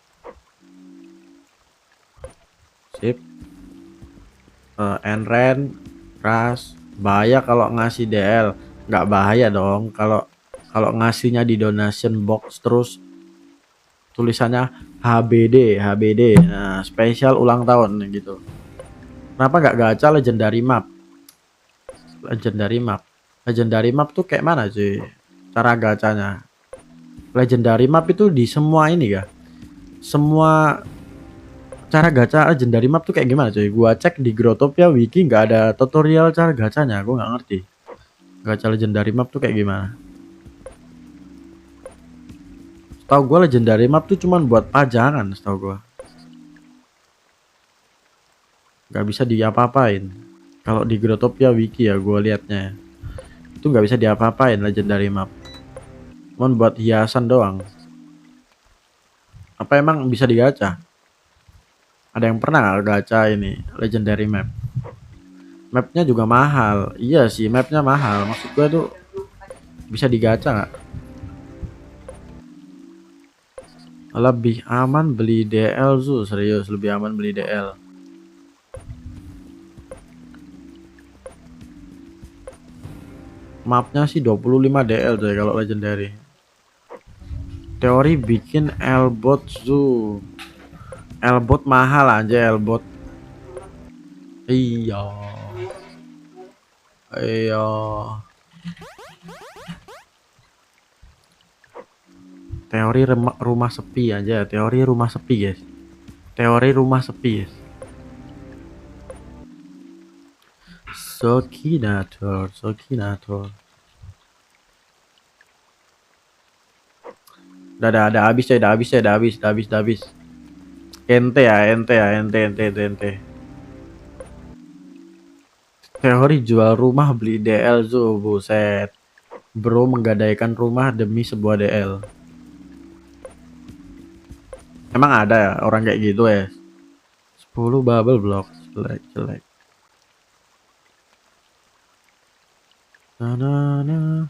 Sip. Enren, Ras, bahaya kalau ngasih DL. Nggak bahaya dong. Kalau ngasihnya di donation box terus tulisannya HBD. Nah, spesial ulang tahun gitu. Kenapa nggak gacha legendary map? Legendary map tuh kayak mana sih cara gacanya? Legendary map itu di semua ini ya. Semua cara gacha legendary map tuh kayak gimana cuy? Gua cek di Growtopia wiki nggak ada tutorial cara gacanya. Gua nggak ngerti. Gacha legendary map tuh kayak gimana? Tahu gua legendary map tuh cuman buat pajangan, setahu gua. Nggak bisa diapa-apain. Kalau di Growtopia wiki ya gua liatnya. Itu nggak bisa diapa-apain legendary map. Cuman buat hiasan doang. Apa emang bisa digacha? Ada yang pernah nggak gacha ini legendary map? Mapnya juga mahal. Iya sih, mapnya mahal. Maksud gue tuh bisa digacha nggak? Lebih aman beli DL Zu, serius lebih aman beli DL. Mapnya sih 25 DL coy kalau legendary. Teori bikin Elbot Zu. Elbot mahal aja Elbot. Iya. Iya. Teori rumah sepi aja, teori rumah sepi guys. Teori rumah sepi guys. Sokinator, Sokinator. Udah habis ya, udah habis. Ente ya. Teori jual rumah beli DL Zu, buset. Bro menggadaikan rumah demi sebuah DL. Emang ada ya orang kayak gitu ya? 10 bubble block, jelek. Nah.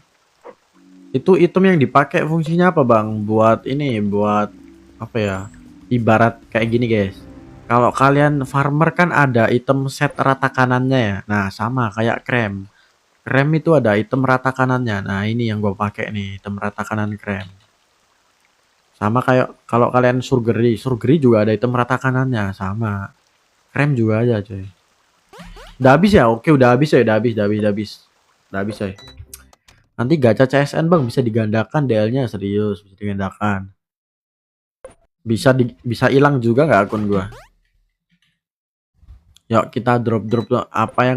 Itu item yang dipakai fungsinya apa bang? Buat ini, buat apa ya? Ibarat kayak gini guys. Kalau kalian farmer kan ada item set rata kanannya ya. Nah sama kayak krem. Krem itu ada item rata kanannya. Nah ini yang gue pakai nih, item rata kanan krem. Sama kayak kalau kalian surgery juga ada item rata kanannya, sama. Krem juga aja coy. Udah habis ya? Oke udah habis ya, udah habis coy. Nanti gacha CSN bang bisa digandakan DL-nya, serius bisa digandakan. Bisa hilang juga nggak akun gua? Yuk kita drop apa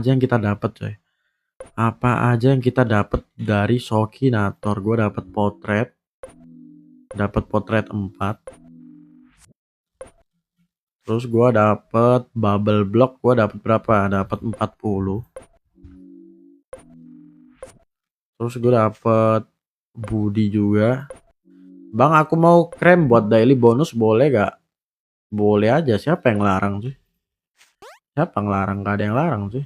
aja yang kita dapat coy. Apa aja yang kita dapat dari Sokinator? Gua dapat potret 4. Terus gua dapat bubble block, gua dapat berapa? Dapat 40. Terus gue dapet Budi juga. Bang aku mau krem buat daily bonus boleh gak? Boleh aja, siapa yang larang sih? Siapa yang larang? Gak ada yang larang sih.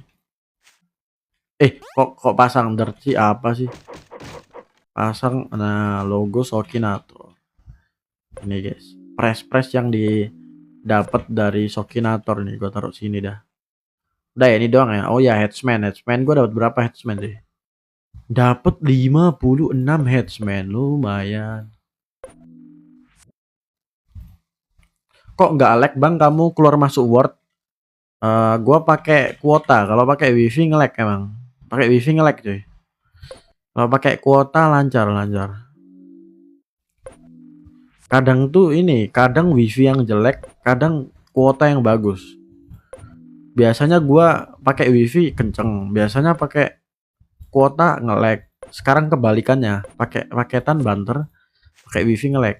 Kok pasang dirt sih? Apa sih? Pasang nah logo Sokinator. Ini guys, press yang didapat dari Sokinator nih, gue taruh sini dah. Udah ya ini doang ya. Oh ya headsman gue dapat berapa headsman sih? Dapat 56 headsman, lumayan. Kok nggak lag bang kamu keluar masuk Word? Gua pakai kuota. Kalau pakai wifi nge-lag emang. Pakai wifi nge-lag cuy. Kalau pakai kuota lancar. Kadang tuh ini, kadang wifi yang jelek, kadang kuota yang bagus. Biasanya gua pakai wifi kenceng, biasanya pakai kuota nge-lag. Sekarang kebalikannya, pakai paketan banter, pakai wifi nge-lag.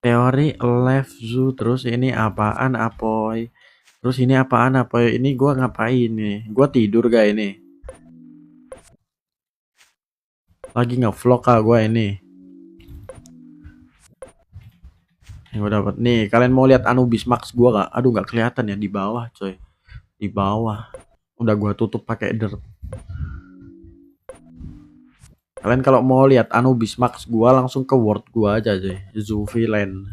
Teori left zoo, terus ini apaan apoy? Terus ini apaan apoy? Ini gua ngapain nih? Gua tidur gak ini? Lagi nge-vlog kah gua ini? Yang gue dapat nih, kalian mau lihat Anubis Max gua gak? Aduh nggak kelihatan ya di bawah coy. Di bawah. Udah gua tutup pakai dirt. Kalian kalau mau lihat Anubis Max gua langsung ke word gua aja coy. Zuviland.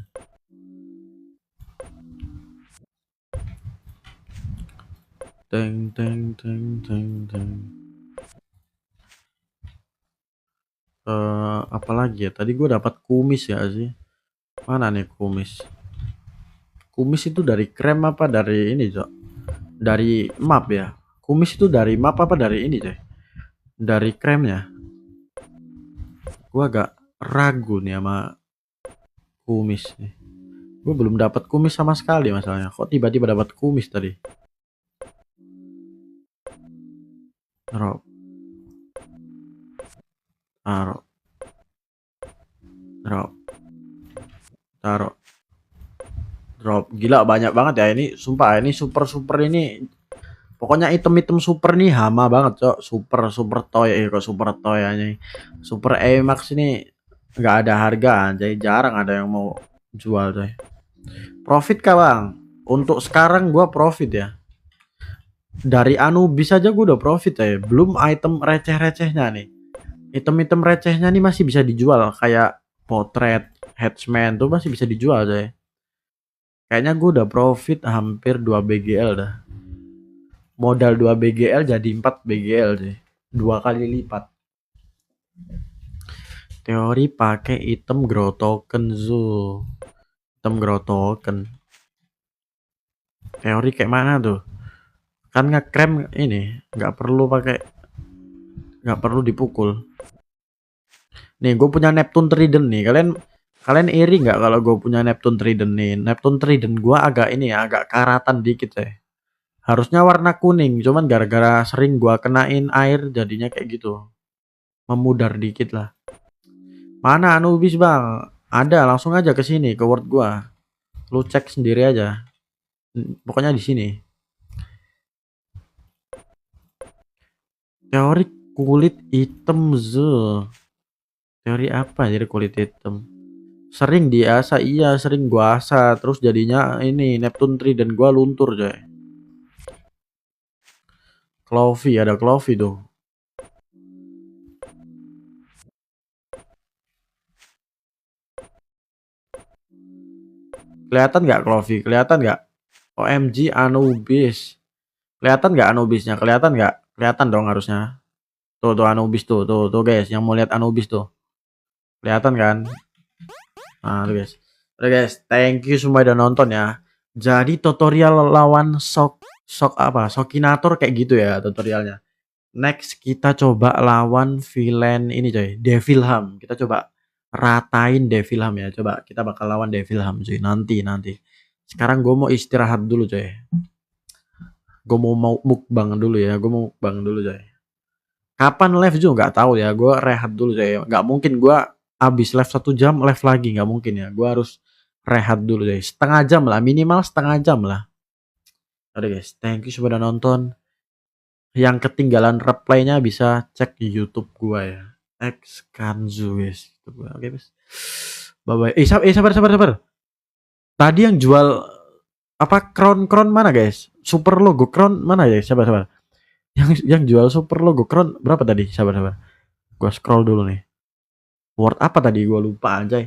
Teng. Apalagi ya? Tadi gue dapat kumis ya sih. Mana nih kumis? Kumis itu dari krem apa dari ini, Cok? Dari map ya? Kumis itu dari map apa dari ini, coy? Dari kremnya. Gua agak ragu nih sama kumis nih. Gue belum dapat kumis sama sekali masalahnya. Kok tiba-tiba dapat kumis tadi? Drop. Taruh. Drop. Taruh. Drop. Gila banyak banget ya ini. Sumpah ini super ini. Pokoknya item super nih hama banget, Cok. Super toy kok super toy aja. Super Max ini nggak ada harga, jadi jarang ada yang mau jual, coy. Profit kah, Bang? Untuk sekarang gua profit ya. Dari Anubis aja gua udah profit ya. Belum item receh-recehnya nih. Item-item recehnya nih masih bisa dijual kayak potret, headsman tuh masih bisa dijual coy. Kayaknya gue udah profit hampir 2 BGL dah. Modal 2 BGL jadi 4 BGL sih. 2 kali lipat. Teori pakai item grow token Zul. Item grow token. Teori kayak mana tuh? Kan ngekrem ini, nggak perlu dipukul. Nih, gue punya Neptune Trident nih. Kalian iri nggak kalau gue punya Neptune Trident nih? Neptune Trident gue agak ini ya, agak karatan dikit ya. Harusnya warna kuning, cuman gara-gara sering gua kenain air jadinya kayak gitu. Memudar dikit lah. Mana Anubis, Bang? Ada, langsung aja ke sini ke word gua. Lu cek sendiri aja. Pokoknya di sini. Teori kulit hitam Teori apa jadi kulit hitam? Sering diasa, iya sering gua asa, terus jadinya ini Neptune Trident gua luntur coy. Clovey, ada Clovey tuh. Kelihatan nggak Clovey? Kelihatan nggak? OMG Anubis. Kelihatan nggak Anubisnya? Kelihatan nggak? Kelihatan dong harusnya. Tuh Anubis tuh guys, yang mau lihat Anubis tuh. Kelihatan kan? Nah, tuh guys. Oke guys, thank you semua udah nonton ya. Jadi tutorial lawan Shokinator kayak gitu ya tutorialnya. Next kita coba lawan villain ini coy, Devilham. Kita coba ratain Devilham ya. Coba kita bakal lawan Devilham cuy. Nanti. Sekarang gue mau istirahat dulu coy. Gue mau mukbang dulu ya. Gue mau mukbang dulu coy. Kapan live juga nggak tahu ya. Gue rehat dulu coy. Nggak mungkin gue abis live 1 jam live lagi, nggak mungkin ya. Gue harus rehat dulu coy. Setengah jam lah, minimal setengah jam lah. Oke guys, thank you sudah nonton. Yang ketinggalan replaynya bisa cek di YouTube gua ya. X Kanzu guys. Oke guys. Bye bye. Sabar. Tadi yang jual apa crown mana guys? Super logo crown mana ya? Sabar. Yang jual super logo crown berapa tadi? Sabar. Gua scroll dulu nih. Word apa tadi? Gua lupa aja.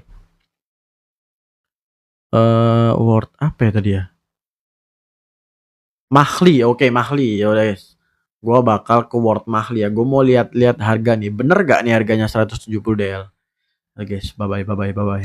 Word apa ya tadi ya? Mahli. Oke, Mahli. Ya udah guys. Gua bakal ke Word Mahli ya. Gua mau lihat harga nih. Bener gak nih harganya 170 DL? Oke guys, bye bye.